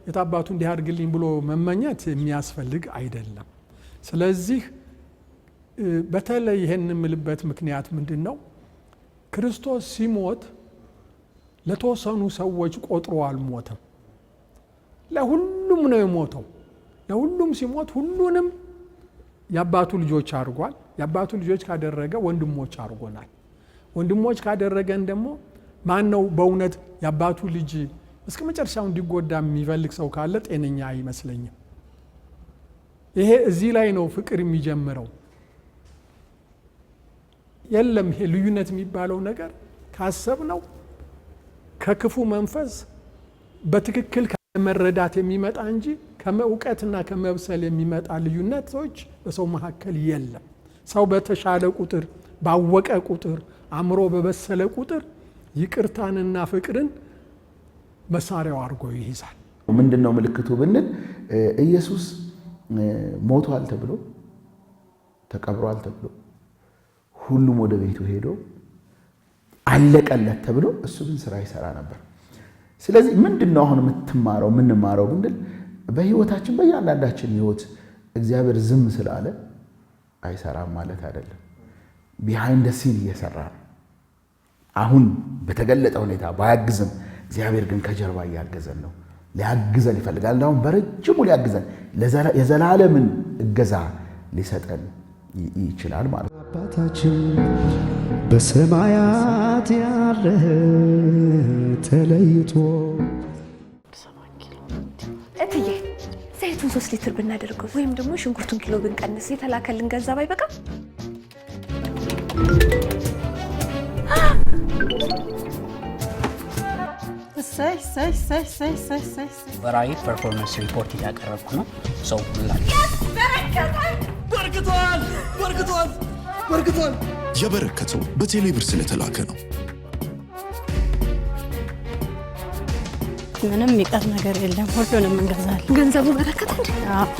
የታባቱ እንዲያርግልኝ ብሎ መመኘት የሚያስፈልግ አይደለም። ስለዚህ በተለይ ይሄን የምልበት ምክንያት ምንድነው? ክርስቶስ ሲሞት ለተወሰኑ ሰዎች ቆጥሮ አልሞተም። ለሁሉም ነው የሞተው። ለሁሉም ሲሞት ሁሉንም የአባቱ ልጆች አድርጓል። የአባቱ ልጆች ካደረገ ወንድሞች አድርጎናል። ወንድሞች ካደረገን ደግሞ ማን ነው በእውነት የአባቱ ልጅ እስከ መጨረሻው እንዲጎዳ የሚፈልግ ሰው ካለ ጤነኛ አይመስለኝም። ይሄ እዚህ ላይ ነው ፍቅር የሚጀምረው። የለም ይሄ ልዩነት የሚባለው ነገር ካሰብነው ከክፉ መንፈስ በትክክል ከመረዳት የሚመጣ እንጂ ከእውቀትና ከመብሰል የሚመጣ ልዩነቶች በሰው መካከል የለም። ሰው በተሻለ ቁጥር፣ ባወቀ ቁጥር፣ አእምሮ በበሰለ ቁጥር ይቅርታንና ፍቅርን መሳሪያው አድርጎ ይይዛል። ምንድነው ምልክቱ ብንል ኢየሱስ ሞቷል ተብሎ ተቀብሯል ተብሎ ሁሉም ወደ ቤቱ ሄዶ አለቀለት ተብሎ እሱ ግን ስራ ይሰራ ነበር። ስለዚህ ምንድነው አሁን የምንማረው ብንል በህይወታችን በእያንዳንዳችን ህይወት እግዚአብሔር ዝም ስላለ አይሰራም ማለት አይደለም። ቢሃይንድ ሲን እየሰራ ነው። አሁን በተገለጠ ሁኔታ ባያግዝም እግዚአብሔር ግን ከጀርባ እያገዘን ነው። ሊያግዘን ይፈልጋል። አሁን በረጅሙ ሊያግዘን የዘላለምን እገዛ ሊሰጠን ይችላል ማለት ነው። አባታችን በሰማያት ያለህ ተለይቶ እትዬ ዘይቱን 3 ሊትር ብናደርገው ወይም ደግሞ ሽንኩርቱን ኪሎ ብንቀንስ የተላከልን ገንዘብ አይበቃም? ወራዊ ፐርፎርማንስ ሪፖርት እያቀረብኩ ነው። ሰው ሁላችሁ በርክቷል። የበረከተው በቴሌብር ስለተላከ ነው። ምንም የሚቀር ነገር የለም፣ ሁሉንም እንገዛለን። ገንዘቡ በረከት እንዴ!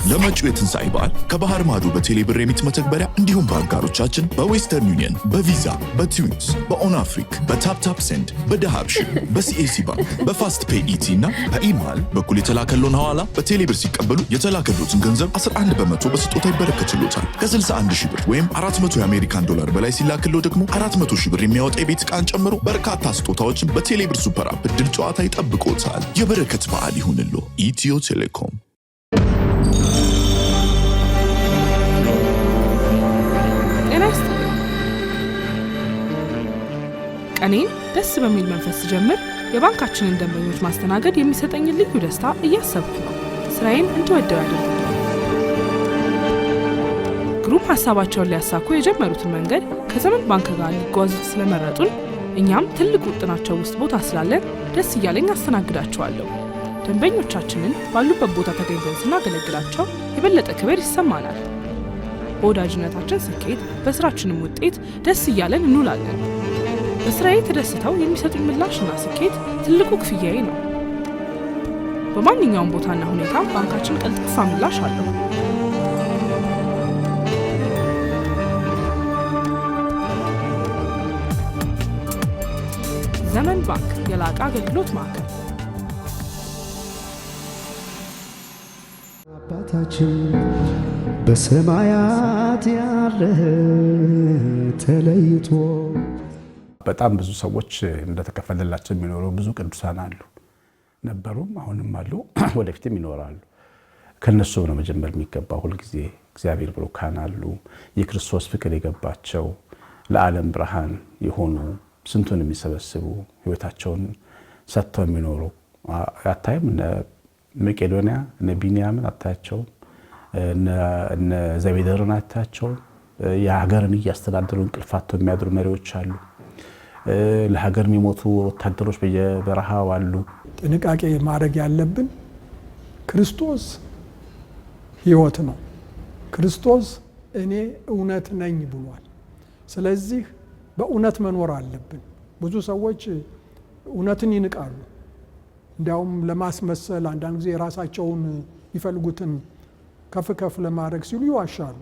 ለመጪው የትንሣኤ በዓል ከባህር ማዶ በቴሌብር ሬሚት መተግበሪያ እንዲሁም በአጋሮቻችን በዌስተርን ዩኒየን፣ በቪዛ፣ በትዊንስ፣ በኦን አፍሪክ፣ በታፕታፕ ሴንድ፣ በዳሃብሽን፣ በሲኤሲ ባንክ፣ በፋስት ፔይ ኢቲ እና በኢማል በኩል የተላከሎን ሐዋላ በቴሌብር ሲቀበሉ የተላከሎትን ገንዘብ 11 በመቶ በስጦታ ይበረከትሎታል። ከ61 ሺህ ብር ወይም $400 የአሜሪካን ዶላር በላይ ሲላክሎ ደግሞ 400 ሺህ ብር የሚያወጣ የቤት ዕቃን ጨምሮ በርካታ ስጦታዎችን በቴሌብር ሱፐር አፕ ዕድል ጨዋታ ይጠብቆታል። የበረከት በዓል ይሁንሎ። ኢትዮ ቴሌኮም። ጤና ይስጥልኝ። ቀኔን ደስ በሚል መንፈስ ጀምር የባንካችንን ደንበኞች ማስተናገድ የሚሰጠኝን ልዩ ደስታ እያሰብኩ ነው። ስራዬን እንድወደው ያደርጉኛል። ግሩፕ ሀሳባቸውን ሊያሳኩ የጀመሩትን መንገድ ከዘመን ባንክ ጋር ሊጓዙት ስለመረጡን እኛም ትልቅ ውጥናቸው ውስጥ ቦታ ስላለን ደስ እያለኝ አስተናግዳቸዋለሁ። ደንበኞቻችንን ባሉበት ቦታ ተገኝተን ስናገለግላቸው የበለጠ ክብር ይሰማናል። በወዳጅነታችን ስኬት፣ በስራችንም ውጤት ደስ እያለን እንውላለን። በስራዬ ተደስተው የሚሰጡኝ ምላሽና ስኬት ትልቁ ክፍያዬ ነው። በማንኛውም ቦታና ሁኔታ ባንካችን ቀልጣፋ ምላሽ አለው። ዘመን ባንክ የላቀ አገልግሎት ማዕከል። አባታችን በሰማያት ያለህ ተለይቶ በጣም ብዙ ሰዎች እንደተከፈለላቸው የሚኖሩ ብዙ ቅዱሳን አሉ፣ ነበሩም፣ አሁንም አሉ፣ ወደፊትም ይኖራሉ። ከነሱ ነው መጀመር የሚገባው። ሁልጊዜ እግዚአብሔር ብሩካን አሉ፣ የክርስቶስ ፍቅር የገባቸው ለዓለም ብርሃን የሆኑ ስንቱን የሚሰበስቡ ህይወታቸውን ሰጥተው የሚኖሩ አታይም? እነ መቄዶንያ እነ ቢንያምን አታያቸውም? እነ ዘቤደርን አታያቸውም? የሀገርን እያስተዳደሩ እንቅልፋቸው የሚያድሩ መሪዎች አሉ። ለሀገር የሚሞቱ ወታደሮች በየበረሃው አሉ። ጥንቃቄ ማድረግ ያለብን ክርስቶስ ህይወት ነው። ክርስቶስ እኔ እውነት ነኝ ብሏል። ስለዚህ በእውነት መኖር አለብን። ብዙ ሰዎች እውነትን ይንቃሉ። እንዲያውም ለማስመሰል አንዳንድ ጊዜ የራሳቸውን የሚፈልጉትን ከፍ ከፍ ለማድረግ ሲሉ ይዋሻሉ።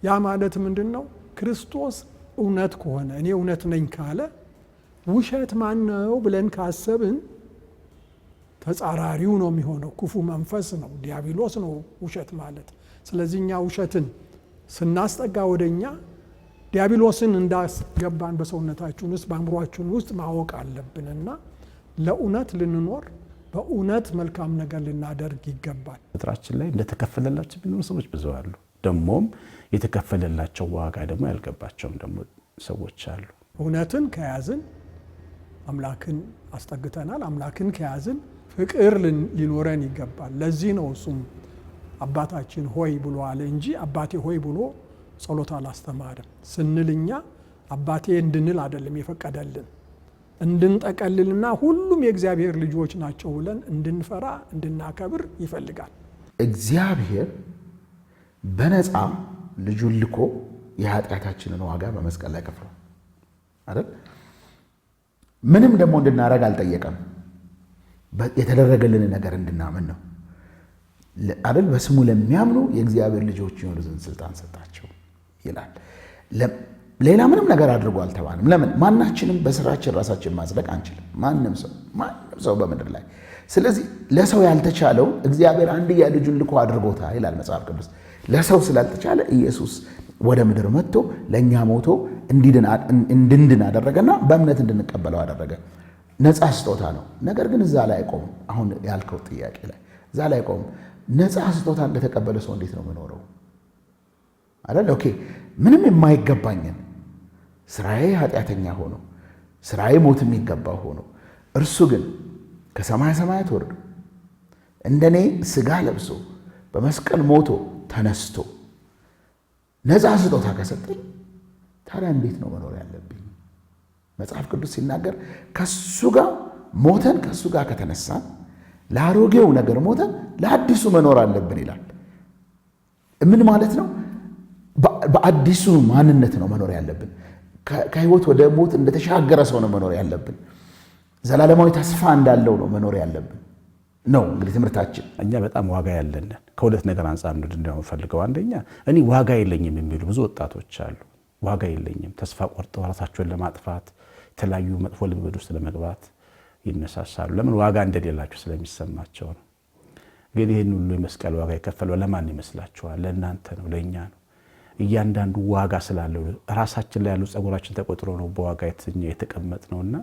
ያ ማለት ምንድን ነው? ክርስቶስ እውነት ከሆነ እኔ እውነት ነኝ ካለ ውሸት ማን ነው ብለን ካሰብን ተጻራሪው ነው የሚሆነው። ክፉ መንፈስ ነው፣ ዲያብሎስ ነው ውሸት ማለት። ስለዚህ እኛ ውሸትን ስናስጠጋ ወደኛ ዲያብሎስን እንዳስገባን በሰውነታችን ውስጥ በአእምሯችን ውስጥ ማወቅ አለብንና ለእውነት ልንኖር በእውነት መልካም ነገር ልናደርግ ይገባል። ምድራችን ላይ እንደተከፈለላቸው የሚኖሩ ሰዎች ብዙ አሉ። ደግሞም የተከፈለላቸው ዋጋ ደግሞ ያልገባቸውም ደግሞ ሰዎች አሉ። እውነትን ከያዝን አምላክን አስጠግተናል። አምላክን ከያዝን ፍቅር ሊኖረን ይገባል። ለዚህ ነው እሱም አባታችን ሆይ ብሎ አለ እንጂ አባቴ ሆይ ብሎ ጸሎት አላስተማርም። ስንልኛ አባቴ እንድንል አይደለም የፈቀደልን፣ እንድንጠቀልልና ሁሉም የእግዚአብሔር ልጆች ናቸው ብለን እንድንፈራ እንድናከብር ይፈልጋል። እግዚአብሔር በነፃ ልጁን ልኮ የኃጢአታችንን ዋጋ በመስቀል ላይ ከፍሎ አይደል? ምንም ደግሞ እንድናረግ አልጠየቀም። የተደረገልን ነገር እንድናምን ነው አይደል? በስሙ ለሚያምኑ የእግዚአብሔር ልጆች የሆኑ ዘንድ ስልጣን ሰጣቸው ይላል። ሌላ ምንም ነገር አድርጎ አልተባለም። ለምን? ማናችንም በስራችን ራሳችን ማጽደቅ አንችልም። ማንም ሰው በምድር ላይ። ስለዚህ ለሰው ያልተቻለው እግዚአብሔር አንድያ ልጁን ልኮ አድርጎታል ይላል መጽሐፍ ቅዱስ። ለሰው ስላልተቻለ ኢየሱስ ወደ ምድር መጥቶ ለእኛ ሞቶ እንድንድን አደረገና በእምነት እንድንቀበለው አደረገ። ነፃ ስጦታ ነው። ነገር ግን እዛ ላይ አይቆምም። አሁን ያልከው ጥያቄ ላይ እዛ ላይ አይቆምም። ነፃ ስጦታ እንደተቀበለ ሰው እንዴት ነው የምኖረው አይደል? ኦኬ፣ ምንም የማይገባኝን ስራዬ ኃጢአተኛ ሆኖ ስራዬ ሞት የሚገባ ሆኖ እርሱ ግን ከሰማይ ሰማያት ወርዶ እንደኔ ስጋ ለብሶ በመስቀል ሞቶ ተነስቶ ነፃ ስጦታ ከሰጠኝ ታዲያ እንዴት ነው መኖር ያለብኝ? መጽሐፍ ቅዱስ ሲናገር ከሱ ጋር ሞተን ከእሱ ጋር ከተነሳን ለአሮጌው ነገር ሞተን ለአዲሱ መኖር አለብን ይላል። ምን ማለት ነው? በአዲሱ ማንነት ነው መኖር ያለብን። ከህይወት ወደ ሞት እንደተሻገረ ሰው ነው መኖር ያለብን። ዘላለማዊ ተስፋ እንዳለው ነው መኖር ያለብን ነው እንግዲህ ትምህርታችን። እኛ በጣም ዋጋ ያለን ከሁለት ነገር አንጻር እንድንለው ፈልገው፣ አንደኛ እኔ ዋጋ የለኝም የሚሉ ብዙ ወጣቶች አሉ። ዋጋ የለኝም፣ ተስፋ ቆርጠው ራሳቸውን ለማጥፋት የተለያዩ መጥፎ ልምምድ ውስጥ ለመግባት ይነሳሳሉ። ለምን? ዋጋ እንደሌላቸው ስለሚሰማቸው ነው። ግን ይህን ሁሉ የመስቀል ዋጋ የከፈለው ለማን ይመስላችኋል? ለእናንተ ነው፣ ለእኛ ነው። እያንዳንዱ ዋጋ ስላለው ራሳችን ላይ ያሉ ጸጉራችን ተቆጥሮ ነው በዋጋ የተቀመጥ ነውና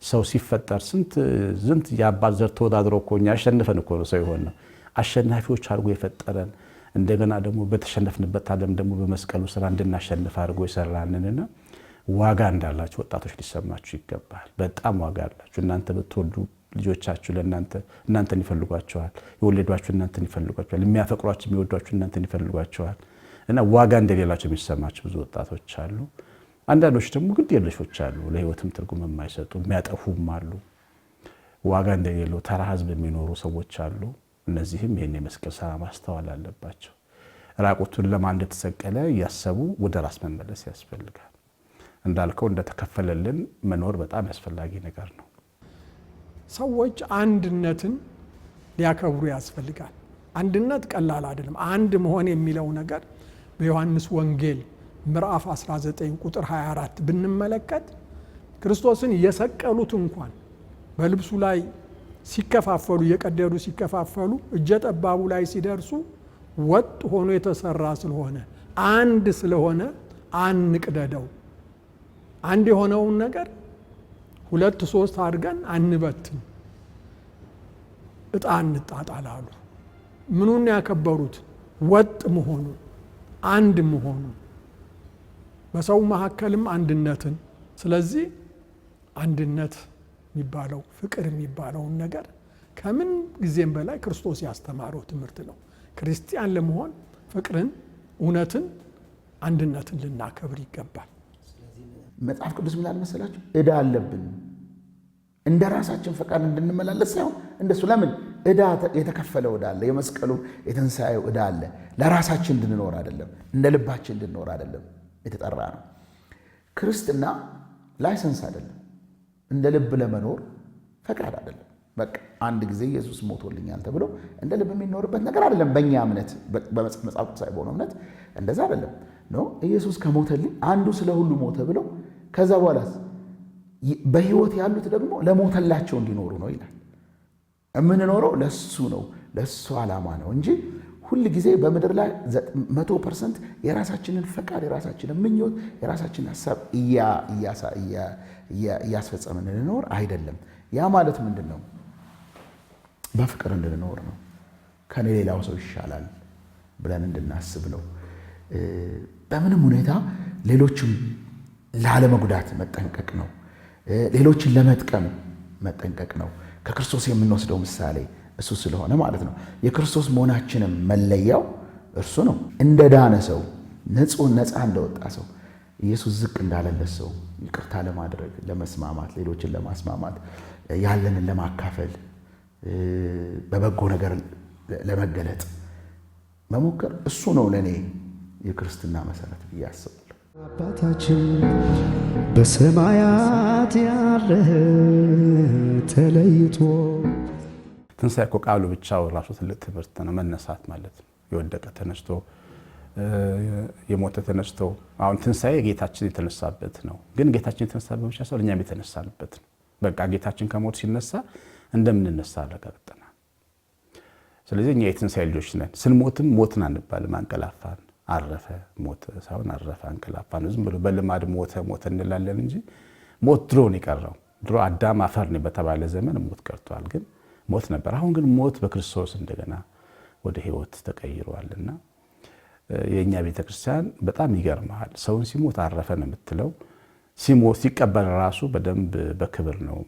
ሰው ሲፈጠር ስንት የአባት ዘር ተወዳድሮ እኮ እኛ አሸንፈን እኮ ነው ሰው የሆን ነው። አሸናፊዎች አድርጎ የፈጠረን እንደገና ደግሞ በተሸነፍንበት ዓለም ደግሞ በመስቀሉ ስራ እንድናሸንፍ አድርጎ የሰራንንና ዋጋ እንዳላችሁ ወጣቶች ሊሰማችሁ ይገባል። በጣም ዋጋ አላችሁ። እናንተ ብትወልዱ ልጆቻችሁ እናንተን ይፈልጓቸዋል። የወለዷችሁ እናንተን ይፈልጓቸዋል። የሚያፈቅሯችሁ የሚወዷችሁ እናንተን ይፈልጓቸዋል። እና ዋጋ እንደሌላቸው የሚሰማቸው ብዙ ወጣቶች አሉ። አንዳንዶች ደግሞ ግድ የለሾች አሉ፣ ለህይወትም ትርጉም የማይሰጡ የሚያጠፉም አሉ። ዋጋ እንደሌለው ተራ ህዝብ የሚኖሩ ሰዎች አሉ። እነዚህም ይህን የመስቀል ስራ ማስተዋል አለባቸው። ራቁቱን ለማን እንደተሰቀለ እያሰቡ ወደ ራስ መመለስ ያስፈልጋል። እንዳልከው እንደተከፈለልን መኖር በጣም ያስፈልጊ ነገር ነው። ሰዎች አንድነትን ሊያከብሩ ያስፈልጋል። አንድነት ቀላል አይደለም። አንድ መሆን የሚለው ነገር በዮሐንስ ወንጌል ምዕራፍ 19 ቁጥር 24 ብንመለከት ክርስቶስን የሰቀሉት እንኳን በልብሱ ላይ ሲከፋፈሉ እየቀደዱ ሲከፋፈሉ እጀ ጠባቡ ላይ ሲደርሱ ወጥ ሆኖ የተሰራ ስለሆነ አንድ ስለሆነ አንቅደደው፣ አንድ የሆነውን ነገር 2 3 አድርገን አንበትን፣ ዕጣ እንጣጣላሉ። ምኑን ያከበሩት? ወጥ መሆኑ፣ አንድ መሆኑ፣ በሰው መካከልም አንድነትን። ስለዚህ አንድነት የሚባለው ፍቅር የሚባለውን ነገር ከምን ጊዜም በላይ ክርስቶስ ያስተማረው ትምህርት ነው። ክርስቲያን ለመሆን ፍቅርን፣ እውነትን፣ አንድነትን ልናከብር ይገባል። መጽሐፍ ቅዱስ ምን አልመሰላችሁ? ዕዳ አለብን እንደ ራሳችን ፈቃድ እንድንመላለስ ሳይሆን እንደሱ። ለምን? ዕዳ የተከፈለው ዕዳ አለ። የመስቀሉ የትንሣኤው ዕዳ አለ። ለራሳችን እንድንኖር አይደለም፣ እንደ ልባችን እንድንኖር አይደለም የተጠራ ነው። ክርስትና ላይሰንስ አይደለም፣ እንደ ልብ ለመኖር ፈቃድ አይደለም። በቃ አንድ ጊዜ ኢየሱስ ሞቶልኛል ተብሎ እንደ ልብ የሚኖርበት ነገር አይደለም። በእኛ እምነት፣ በመጽሐፍ ቅዱሳዊ በሆነ እምነት እንደዛ አይደለም። ኖ ኢየሱስ ከሞተልኝ አንዱ ስለ ሁሉ ሞተ ብሎ ከዛ በኋላ በህይወት ያሉት ደግሞ ለሞተላቸው እንዲኖሩ ነው ይላል። የምንኖረው ለሱ ነው፣ ለሱ ዓላማ ነው እንጂ ሁል ጊዜ በምድር ላይ 100% የራሳችንን ፈቃድ፣ የራሳችንን ምኞት፣ የራሳችንን ሀሳብ እያስፈጸምን እንኖር አይደለም። ያ ማለት ምንድን ነው? በፍቅር እንድንኖር ነው። ከኔ ሌላው ሰው ይሻላል ብለን እንድናስብ ነው። በምንም ሁኔታ ሌሎችም ላለመጉዳት መጠንቀቅ ነው። ሌሎችን ለመጥቀም መጠንቀቅ ነው። ከክርስቶስ የምንወስደው ምሳሌ እሱ ስለሆነ ማለት ነው። የክርስቶስ መሆናችንም መለያው እርሱ ነው። እንደ ዳነ ሰው፣ ንጹህ ነፃ እንደወጣ ሰው፣ ኢየሱስ ዝቅ እንዳለለት ሰው ይቅርታ ለማድረግ ለመስማማት፣ ሌሎችን ለማስማማት፣ ያለንን ለማካፈል፣ በበጎ ነገር ለመገለጥ መሞከር እሱ ነው ለእኔ የክርስትና መሰረት ብዬ አስባለሁ። አባታችን በሰማያት ያለህ ተለይቶ። ትንሣኤ እኮ ቃሉ ብቻው ራሱ ትልቅ ትምህርት ነው። መነሳት ማለት ነው። የወደቀ ተነስቶ፣ የሞተ ተነስቶ። አሁን ትንሣኤ ጌታችን የተነሳበት ነው። ግን ጌታችን የተነሳበት ብቻ ሳይሆን እኛም የተነሳንበት ነው። በቃ ጌታችን ከሞት ሲነሳ እንደምንነሳ አረጋግጠናል። ስለዚህ እኛ የትንሣኤ ልጆች ነን። ስንሞትም ሞትን አንባልም፣ አንቀላፋን። አረፈ ሞተ ሳይሆን አረፈ አንቀላፋ ነው። ዝም ብሎ በልማድ ሞተ እንላለን እንጂ ሞት ድሮ ነው የቀረው። ድሮ አዳም አፈር ነው በተባለ ዘመን ሞት ቀርቷል። ግን ሞት ነበር። አሁን ግን ሞት በክርስቶስ እንደገና ወደ ሕይወት ተቀይሯልና የኛ ቤተክርስቲያን በጣም ይገርማል። ሰውን ሲሞት አረፈ ነው የምትለው። ሲሞት ሲቀበል ራሱ በደንብ በክብር ነው።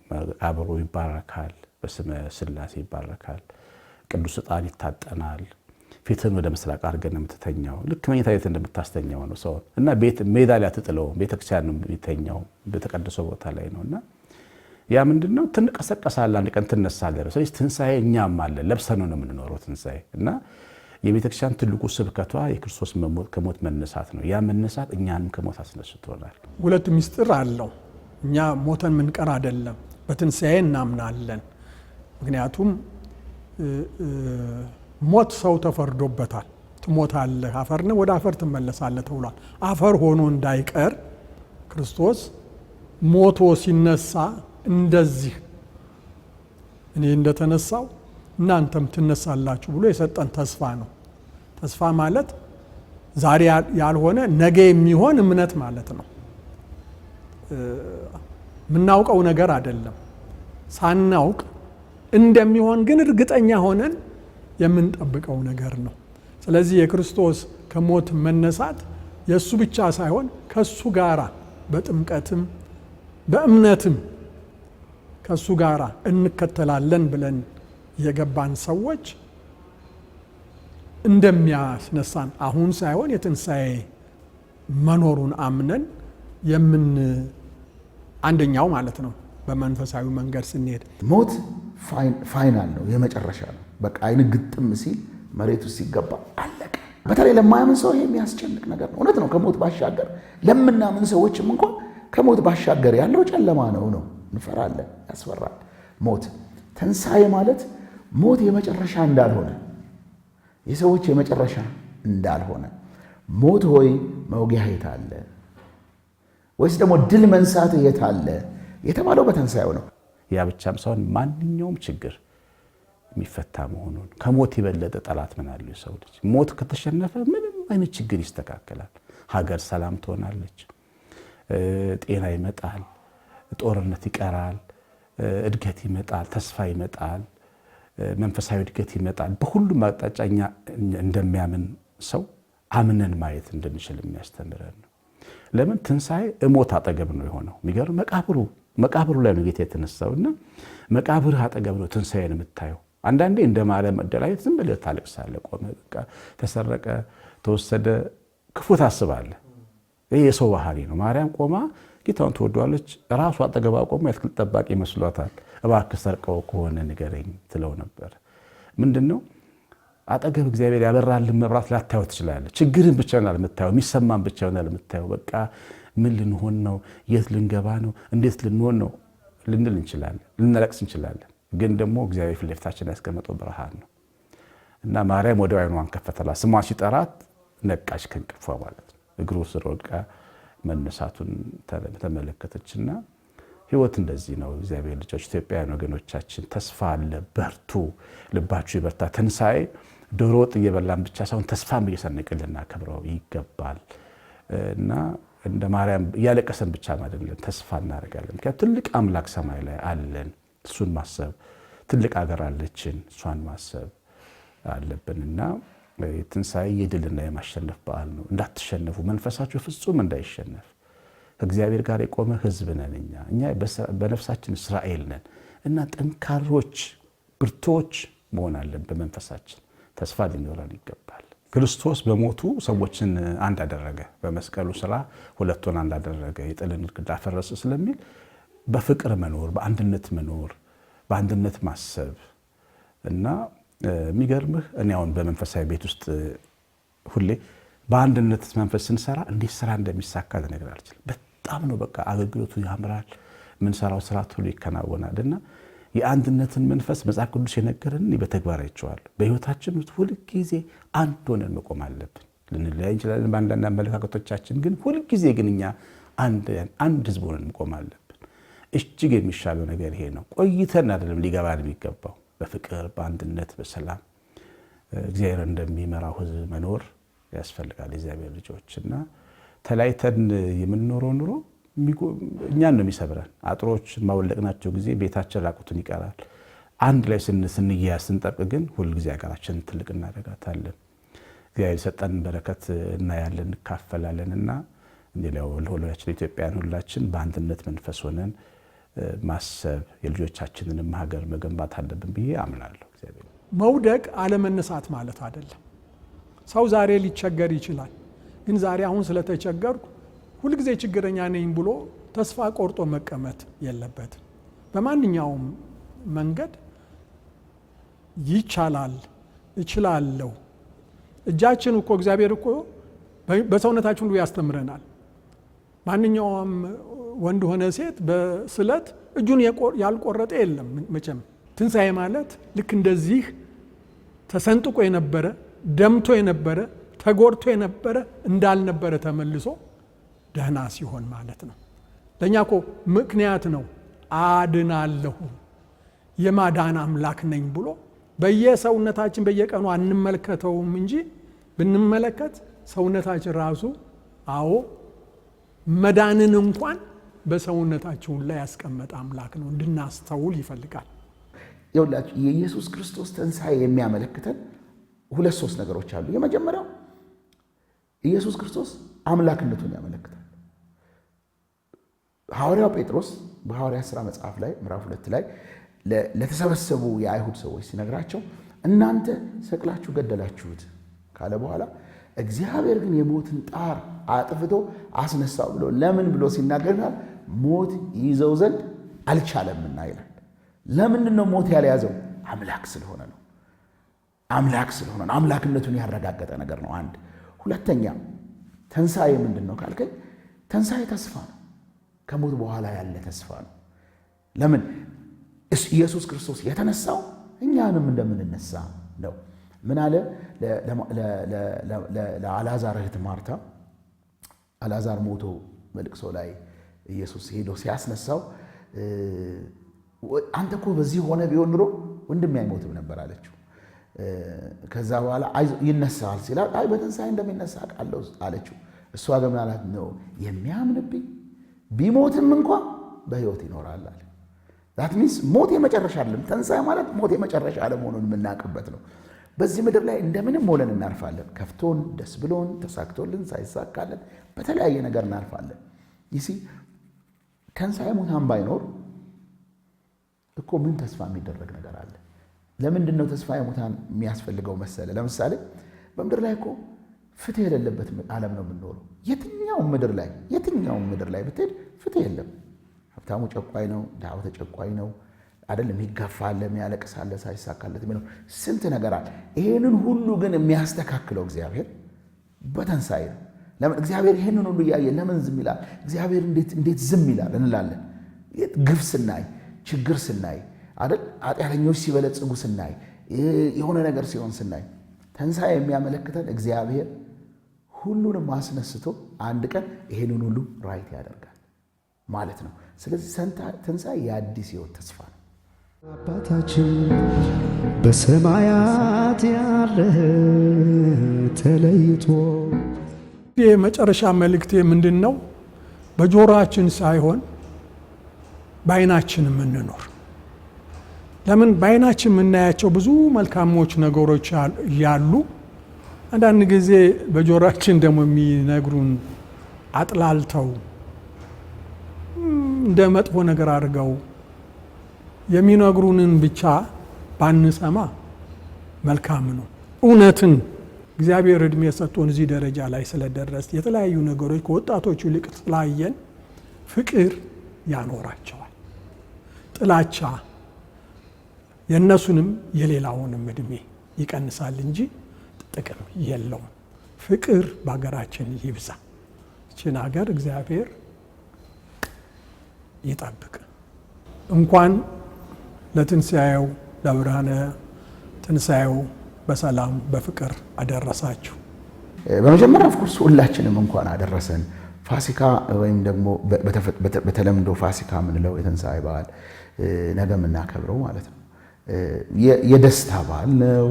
አብሮ ይባረካል፣ በስመ ሥላሴ ይባረካል። ቅዱስ ዕጣን ይታጠናል። ፊትን ወደ ምስራቅ አድርገን የምትተኛው ልክ መኝታ ቤት እንደምታስተኛው ነው ሰው እና ሜዳ ላይ አትጥለውም። ቤተክርስቲያን ነው የሚተኛው፣ በተቀደሰው ቦታ ላይ ነውና ያ ምንድነው? ትንቀሰቀሳለህ፣ አንድ ቀን ትነሳለህ። ስለዚህ ትንሣኤ እኛም አለ ለብሰነው ነው የምንኖረው ትንሣኤ እና የቤተክርስቲያን ትልቁ ስብከቷ የክርስቶስ ከሞት መነሳት ነው። ያ መነሳት እኛንም ከሞት አስነስቶናል። ሁለት ምስጢር አለው። እኛ ሞተን ምንቀር አይደለም፣ በትንሣኤ እናምናለን። ምክንያቱም ሞት ሰው ተፈርዶበታል። ትሞታለህ፣ አፈር ነህ፣ ወደ አፈር ትመለሳለህ ተብሏል። አፈር ሆኖ እንዳይቀር ክርስቶስ ሞቶ ሲነሳ እንደዚህ እኔ እንደተነሳው እናንተም ትነሳላችሁ ብሎ የሰጠን ተስፋ ነው። ተስፋ ማለት ዛሬ ያልሆነ ነገ የሚሆን እምነት ማለት ነው። የምናውቀው ነገር አይደለም። ሳናውቅ እንደሚሆን ግን እርግጠኛ ሆነን የምንጠብቀው ነገር ነው። ስለዚህ የክርስቶስ ከሞት መነሳት የእሱ ብቻ ሳይሆን ከእሱ ጋራ በጥምቀትም በእምነትም ከእሱ ጋራ እንከተላለን ብለን የገባን ሰዎች እንደሚያስነሳን አሁን ሳይሆን የትንሣኤ መኖሩን አምነን አንደኛው ማለት ነው። በመንፈሳዊ መንገድ ስንሄድ ሞት ፋይናል ነው፣ የመጨረሻ ነው። በቃ አይን ግጥም ሲል መሬቱ ሲገባ አለቀ። በተለይ ለማያምን ሰው ይሄ የሚያስጨንቅ ነገር ነው። እውነት ነው። ከሞት ባሻገር ለምናምን ሰዎችም እንኳን ከሞት ባሻገር ያለው ጨለማ ነው። እንፈራለን፣ ያስፈራል ሞት። ትንሣኤ ማለት ሞት የመጨረሻ እንዳልሆነ፣ የሰዎች የመጨረሻ እንዳልሆነ፣ ሞት ሆይ መውጊያ የት አለ ወይስ ደግሞ ድል መንሳት የት አለ የተባለው በትንሣኤው ነው። ያ ብቻም ሳይሆን ማንኛውም ችግር የሚፈታ መሆኑን፣ ከሞት የበለጠ ጠላት ምን አለው የሰው ልጅ? ሞት ከተሸነፈ ምንም አይነት ችግር ይስተካከላል። ሀገር ሰላም ትሆናለች፣ ጤና ይመጣል፣ ጦርነት ይቀራል፣ እድገት ይመጣል፣ ተስፋ ይመጣል፣ መንፈሳዊ እድገት ይመጣል። በሁሉም አቅጣጫ እኛ እንደሚያምን ሰው አምነን ማየት እንድንችል የሚያስተምረን ነው። ለምን ትንሣኤ እሞት አጠገብ ነው የሆነው። የሚገርም መቃብሩ ላይ ነው ጌታ የተነሳውና መቃብርህ አጠገብ ነው ትንሣኤን የምታየው። አንዳንዴ እንደ ማርያም መደላየት ዝም ብለህ ታለቅሳለህ። ቆመ፣ በቃ ተሰረቀ፣ ተወሰደ፣ ክፉ ታስባለህ። ይህ የሰው ባህሪ ነው። ማርያም ቆማ ጌታውን ትወደዋለች። ራሱ አጠገባ ቆሞ የአትክልት ጠባቂ መስሏታል። እባክህ ሰርቀው ከሆነ ንገረኝ ትለው ነበር። ምንድን ነው አጠገብ እግዚአብሔር ያበራልን መብራት ላታየው ትችላለህ። ችግርን ብቻ ነው የምታየው፣ የሚሰማን ብቻ ነው የምታየው። በቃ ምን ልንሆን ነው? የት ልንገባ ነው? እንዴት ልንሆን ነው ልንል እንችላለን፣ ልንለቅስ እንችላለን። ግን ደግሞ እግዚአብሔር ፊት ለፊታችን ያስቀመጠው ብርሃን ነው እና ማርያም ወደ ዓይኗን ከፈተላት። ስሟን ሲጠራት ነቃች ከእንቅልፏ ማለት ነው። እግሩ ስር ወድቃ መነሳቱን ተመለከተችና ሕይወት እንደዚህ ነው። እግዚአብሔር ልጆች፣ ኢትዮጵያውያን ወገኖቻችን ተስፋ አለ። በርቱ፣ ልባችሁ ይበርታ። ትንሣኤ ዶሮ ወጥ እየበላን ብቻ ሳይሆን ተስፋም እየሰነቅን ልናከብረው ይገባል እና እንደ ማርያም እያለቀሰን ብቻ አይደለም፣ ተስፋ እናደርጋለን። ምክንያቱም ትልቅ አምላክ ሰማይ ላይ አለን። እሱን ማሰብ፣ ትልቅ አገር አለችን፣ እሷን ማሰብ አለብንና ትንሣኤ የድልና የማሸነፍ በዓል ነው። እንዳትሸነፉ፣ መንፈሳችሁ ፍጹም እንዳይሸነፍ። ከእግዚአብሔር ጋር የቆመ ሕዝብ ነን እኛ በነፍሳችን እስራኤል ነን እና ጠንካሮች ብርቶች መሆን አለን። በመንፈሳችን ተስፋ ሊኖረን ይገባል። ክርስቶስ በሞቱ ሰዎችን አንድ አደረገ። በመስቀሉ ስራ ሁለቱን አንድ አደረገ። የጥልን ግድግዳ አፈረሰ ስለሚል በፍቅር መኖር፣ በአንድነት መኖር፣ በአንድነት ማሰብ እና የሚገርምህ እኔ አሁን በመንፈሳዊ ቤት ውስጥ ሁሌ በአንድነት መንፈስ ስንሰራ እንዴት ስራ እንደሚሳካ ልነግርህ አልችልም። በጣም ነው በቃ አገልግሎቱ ያምራል፣ የምንሰራው ስራ ሁሉ ይከናወናል እና የአንድነትን መንፈስ መጽሐፍ ቅዱስ የነገረን በተግባር አይቼዋለሁ። በህይወታችን ውስጥ ሁልጊዜ አንድ ሆነን መቆም አለብን። ልንለያይ እንችላለን በአንዳንድ አመለካከቶቻችን፣ ግን ሁልጊዜ ግን እኛ አንድ ህዝብ ሆነን መቆም አለብን። እጅግ የሚሻለው ነገር ይሄ ነው። ቆይተን አይደለም ሊገባን የሚገባው፣ በፍቅር በአንድነት በሰላም እግዚአብሔር እንደሚመራው ህዝብ መኖር ያስፈልጋል። የእግዚአብሔር ልጆች እና ተለያይተን የምንኖረው ኑሮ እኛን ነው የሚሰብረን። አጥሮች ማወለቅናቸው ጊዜ ቤታችን ራቁቱን ይቀራል። አንድ ላይ ስንያያዝ ስንጠብቅ ግን ሁልጊዜ ሀገራችንን ትልቅ እናደርጋታለን። እግዚአብሔር የሰጠንን በረከት እናያለን፣ እንካፈላለን እና ለሁላችን ኢትዮጵያን ሁላችን በአንድነት መንፈስ ሆነን ማሰብ የልጆቻችንንም ሀገር መገንባት አለብን ብዬ አምናለሁ። እግዚአብሔር መውደቅ አለመነሳት ማለት አይደለም። ሰው ዛሬ ሊቸገር ይችላል። ግን ዛሬ አሁን ስለተቸገርኩ ሁልጊዜ ችግረኛ ነኝ ብሎ ተስፋ ቆርጦ መቀመጥ የለበትም። በማንኛውም መንገድ ይቻላል፣ እችላለሁ። እጃችን እኮ እግዚአብሔር እኮ በሰውነታችን ሁሉ ያስተምረናል። ማንኛውም ወንድ ሆነ ሴት በስለት እጁን ያልቆረጠ የለም መቼም። ትንሣኤ ማለት ልክ እንደዚህ ተሰንጥቆ የነበረ ደምቶ የነበረ ተጎድቶ የነበረ እንዳልነበረ ተመልሶ ደህና ሲሆን ማለት ነው። ለእኛ እኮ ምክንያት ነው። አድናለሁ የማዳን አምላክ ነኝ ብሎ በየሰውነታችን በየቀኑ አንመለከተውም እንጂ ብንመለከት ሰውነታችን ራሱ አዎ መዳንን እንኳን በሰውነታችን ላይ ያስቀመጠ አምላክ ነው። እንድናስተውል ይፈልጋል። ይኸውላችሁ የኢየሱስ ክርስቶስ ትንሣኤ የሚያመለክተን 2-3 ነገሮች አሉ። የመጀመሪያው ኢየሱስ ክርስቶስ አምላክነቱን ያመለክታል። ሐዋርያው ጴጥሮስ በሐዋርያት ሥራ መጽሐፍ ላይ ምዕራፍ 2 ላይ ለተሰበሰቡ የአይሁድ ሰዎች ሲነግራቸው እናንተ ሰቅላችሁ ገደላችሁት ካለ በኋላ እግዚአብሔር ግን የሞትን ጣር አጥፍቶ አስነሳው ብሎ ለምን ብሎ ሲናገርናል ሞት ይዘው ዘንድ አልቻለምና ይላል። ለምንድን ነው ሞት ያልያዘው? አምላክ ስለሆነ ነው። አምላክ ስለሆነ ነው። አምላክነቱን ያረጋገጠ ነገር ነው። አንድ ሁለተኛ ትንሣኤ ምንድን ነው ካልከኝ፣ ትንሣኤ ተስፋ ነው። ከሞት በኋላ ያለ ተስፋ ነው። ለምን ኢየሱስ ክርስቶስ የተነሳው እኛንም እንደምንነሳ ነው። ምን አለ ለአልዓዛር እህት ማርታ፣ አልዓዛር ሞቶ በልቅሶ ላይ ኢየሱስ ሄዶ ሲያስነሳው አንተ እኮ በዚህ ሆነ ቢሆን ኑሮ ወንድሜ አይሞትም ነበር አለችው። ከዛ በኋላ ይነሳል ሲላል አይ በትንሣኤ እንደሚነሳ አውቃለሁ አለችው። እሷ ግን አላት ነው የሚያምንብኝ ቢሞትም እንኳ በሕይወት ይኖራል አለ። ዛት ሚንስ ሞት የመጨረሻ አይደለም። ትንሣኤ ማለት ሞት የመጨረሻ አለመሆኑን የምናውቅበት ነው። በዚህ ምድር ላይ እንደምንም ሆነን እናርፋለን። ከፍቶን ደስ ብሎን ተሳክቶልን ሳይሳካለን በተለያየ ነገር እናርፋለን። ይሲ ትንሣኤ ሙታን ባይኖር እኮ ምን ተስፋ የሚደረግ ነገር አለ? ለምንድን ነው ተስፋ ሙታን የሚያስፈልገው መሰለ? ለምሳሌ በምድር ላይ እኮ ፍትህ የሌለበት ዓለም ነው የምንኖረው። የትኛውም ምድር ላይ ብትሄድ ፍትህ የለም። ሀብታሙ ጨቋኝ ነው፣ ድሃው ተጨቋኝ ነው አይደለም። ይገፋል፣ የሚያለቅሳል፣ ሳይሳካለት የሚለው ስንት ነገር አለ። ይሄንን ሁሉ ግን የሚያስተካክለው እግዚአብሔር በትንሣኤ ነው። ለምን እግዚአብሔር ይሄንን ሁሉ እያየ ለምን ዝም ይላል? እግዚአብሔር እንዴት ዝም ይላል እንላለን። ግፍ ስናይ፣ ችግር ስናይ አይደል፣ ኃጢአተኞች ሲበለጽጉ ስናይ፣ የሆነ ነገር ሲሆን ስናይ፣ ትንሣኤ የሚያመለክተን እግዚአብሔር ሁሉንም አስነስቶ አንድ ቀን ይሄንን ሁሉ ራይት ያደርጋል ማለት ነው። ስለዚህ ትንሣኤ የአዲስ ሕይወት ተስፋ ነው። አባታችን በሰማያት ያለህ ተለይቶ። የመጨረሻ መልእክቴ ምንድን ነው? በጆሮአችን ሳይሆን በዓይናችን የምንኖር። ለምን በዓይናችን የምናያቸው ብዙ መልካሞች ነገሮች ያሉ፣ አንዳንድ ጊዜ በጆሮአችን ደግሞ የሚነግሩን አጥላልተው እንደ መጥፎ ነገር አድርገው የሚነግሩንን ብቻ ባንሰማ መልካም ነው። እውነትን እግዚአብሔር ዕድሜ ሰጥቶን እዚህ ደረጃ ላይ ስለደረስ የተለያዩ ነገሮች ከወጣቶቹ ይልቅ ስላየን ፍቅር ያኖራቸዋል። ጥላቻ የእነሱንም የሌላውንም ዕድሜ ይቀንሳል እንጂ ጥቅም የለውም። ፍቅር በሀገራችን ይብዛ። ይህችን ሀገር እግዚአብሔር ይጠብቅ። እንኳን ለትንሣኤው ለብርሃነ ትንሣኤው በሰላም በፍቅር አደረሳችሁ። በመጀመሪያ ኦፍኮርስ ሁላችንም እንኳን አደረሰን። ፋሲካ ወይም ደግሞ በተለምዶ ፋሲካ የምንለው የትንሣኤ በዓል ነገ የምናከብረው ማለት ነው። የደስታ በዓል ነው።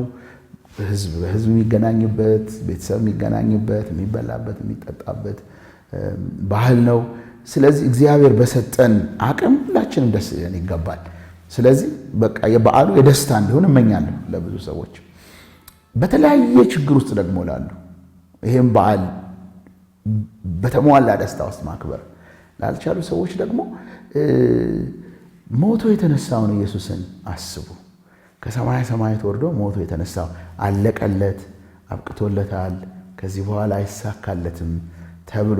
ህዝብ በህዝብ የሚገናኝበት፣ ቤተሰብ የሚገናኝበት፣ የሚበላበት፣ የሚጠጣበት ባህል ነው። ስለዚህ እግዚአብሔር በሰጠን አቅም ሁላችንም ደስ ይለን ይገባል። ስለዚህ በቃ የበዓሉ የደስታ እንዲሆን እመኛለሁ ለብዙ ሰዎች። በተለያየ ችግር ውስጥ ደግሞ ላሉ ይሄን በዓል በተሟላ ደስታ ውስጥ ማክበር ላልቻሉ ሰዎች ደግሞ ሞቶ የተነሳውን ኢየሱስን አስቡ። ከሰማይ ሰማያት ወርዶ ሞቶ የተነሳው አለቀለት፣ አብቅቶለታል፣ ከዚህ በኋላ አይሳካለትም ተብሎ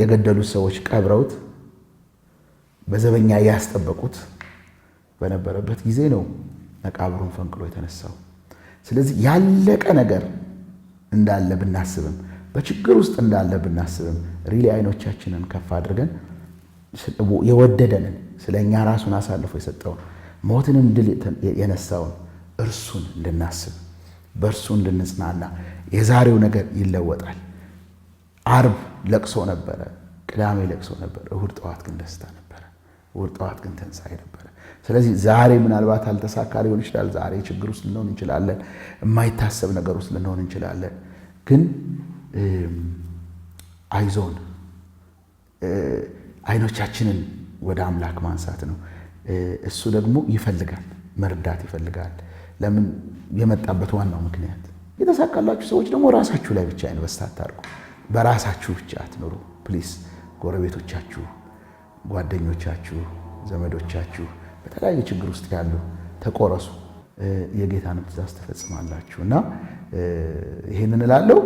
የገደሉት ሰዎች ቀብረውት በዘበኛ ያስጠበቁት በነበረበት ጊዜ ነው መቃብሩን ፈንቅሎ የተነሳው። ስለዚህ ያለቀ ነገር እንዳለ ብናስብም በችግር ውስጥ እንዳለ ብናስብም ሪሊ አይኖቻችንን ከፍ አድርገን የወደደንን ስለኛ ራሱን አሳልፎ የሰጠውን ሞትንም ድል የነሳውን እርሱን እንድናስብ በእርሱ እንድንጽናና የዛሬው ነገር ይለወጣል። ዓርብ ለቅሶ ነበረ፣ ቅዳሜ ለቅሶ ነበረ፣ እሁድ ጠዋት ግን ደስታ ነበረ፣ እሁድ ጠዋት ግን ትንሣኤ ነበረ። ስለዚህ ዛሬ ምናልባት አልተሳካ ሊሆን ይችላል። ዛሬ ችግር ውስጥ ልንሆን እንችላለን። የማይታሰብ ነገር ውስጥ ልንሆን እንችላለን። ግን አይዞን፣ አይኖቻችንን ወደ አምላክ ማንሳት ነው። እሱ ደግሞ ይፈልጋል፣ መርዳት ይፈልጋል። ለምን የመጣበት ዋናው ምክንያት። የተሳካላችሁ ሰዎች ደግሞ ራሳችሁ ላይ ብቻ ኢንቨስት አታድርጉ። በራሳችሁ ብቻ አትኖሩ ፕሊስ። ጎረቤቶቻችሁ፣ ጓደኞቻችሁ፣ ዘመዶቻችሁ በተለያየ ችግር ውስጥ ያሉ ተቆረሱ፣ የጌታንም ትእዛዝ ትፈጽማላችሁ። እና ይህንን እላለሁ።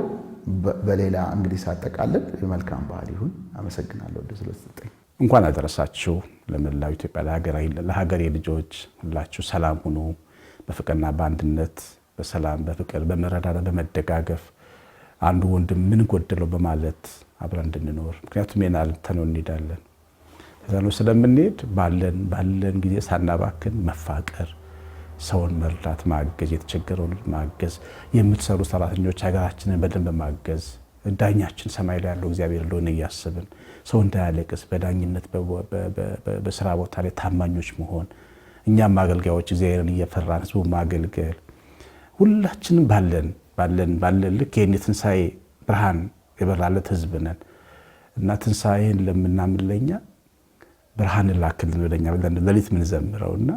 በሌላ እንግዲህ ሳጠቃለን መልካም በዓል ይሁን። አመሰግናለሁ እድል ስለተሰጠኝ። እንኳን አደረሳችሁ ለመላው ኢትዮጵያ፣ ለሀገሬ ልጆች ሁላችሁ ሰላም ሁኑ። በፍቅርና በአንድነት በሰላም በፍቅር በመረዳዳት በመደጋገፍ አንዱ ወንድም ምን ጎደለው በማለት አብረን እንድንኖር። ምክንያቱም የናል ተነው እንሄዳለን። ከዛው ስለምንሄድ ባለን ጊዜ ሳናባክን መፋቀር፣ ሰውን መርዳት፣ ማገዝ፣ የተቸገረውን ማገዝ፣ የምትሰሩ ሰራተኞች ሀገራችንን በደንብ ማገዝ፣ ዳኛችን ሰማይ ላይ ያለው እግዚአብሔር እንደሆነ እያስብን ሰው እንዳያለቅስ በዳኝነት በስራ ቦታ ላይ ታማኞች መሆን፣ እኛም አገልጋዮች እግዚአብሔርን እየፈራን ህዝቡ ማገልገል፣ ሁላችንም ባለን ልክ ይህን የትንሣኤ ብርሃን የበራለት ህዝብ ነን እና ትንሣኤን ለምናምን ለኛ ብርሃን ላክልን ወደኛ ብለን ለሊት ምን ዘምረውና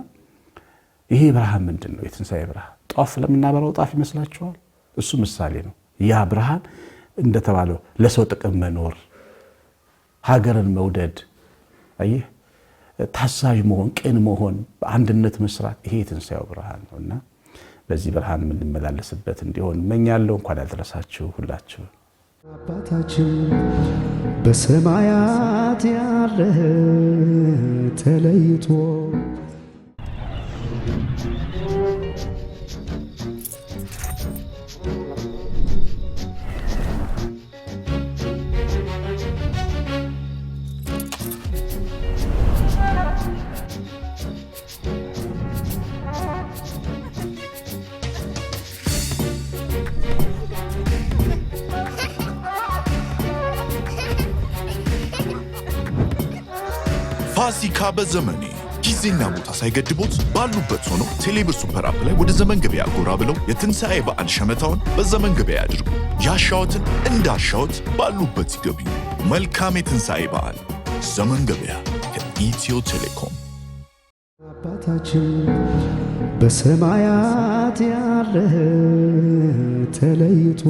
ይሄ ብርሃን ምንድን ነው? የትንሣኤ ብርሃን ጧፍ ለምናበራው ጧፍ ይመስላችኋል? እሱ ምሳሌ ነው። ያ ብርሃን እንደተባለው ለሰው ጥቅም መኖር፣ ሀገርን መውደድ፣ አየህ ታዛዥ መሆን፣ ቅን መሆን፣ በአንድነት መስራት፣ ይሄ የትንሣኤው ብርሃን ነውና በዚህ ብርሃን የምንመላለስበት እንዲሆን እመኛለሁ። እንኳን ያደረሳችሁ ሁላችሁ። አባታችን በሰማያት ያለህ ተለይቶ ፋሲካ በዘመኔ ጊዜና ቦታ ሳይገድቦት ባሉበት ሆነው ቴሌብር ሱፐር አፕ ላይ ወደ ዘመን ገበያ ጎራ ብለው የትንሣኤ በዓል ሸመታውን በዘመን ገበያ ያድርጉ። ያሻዎትን እንዳሻዎት ባሉበት ይገቡ። መልካም የትንሣኤ በዓል። ዘመን ገበያ ከኢትዮ ቴሌኮም። አባታችን በሰማያት ያለህ ተለይቶ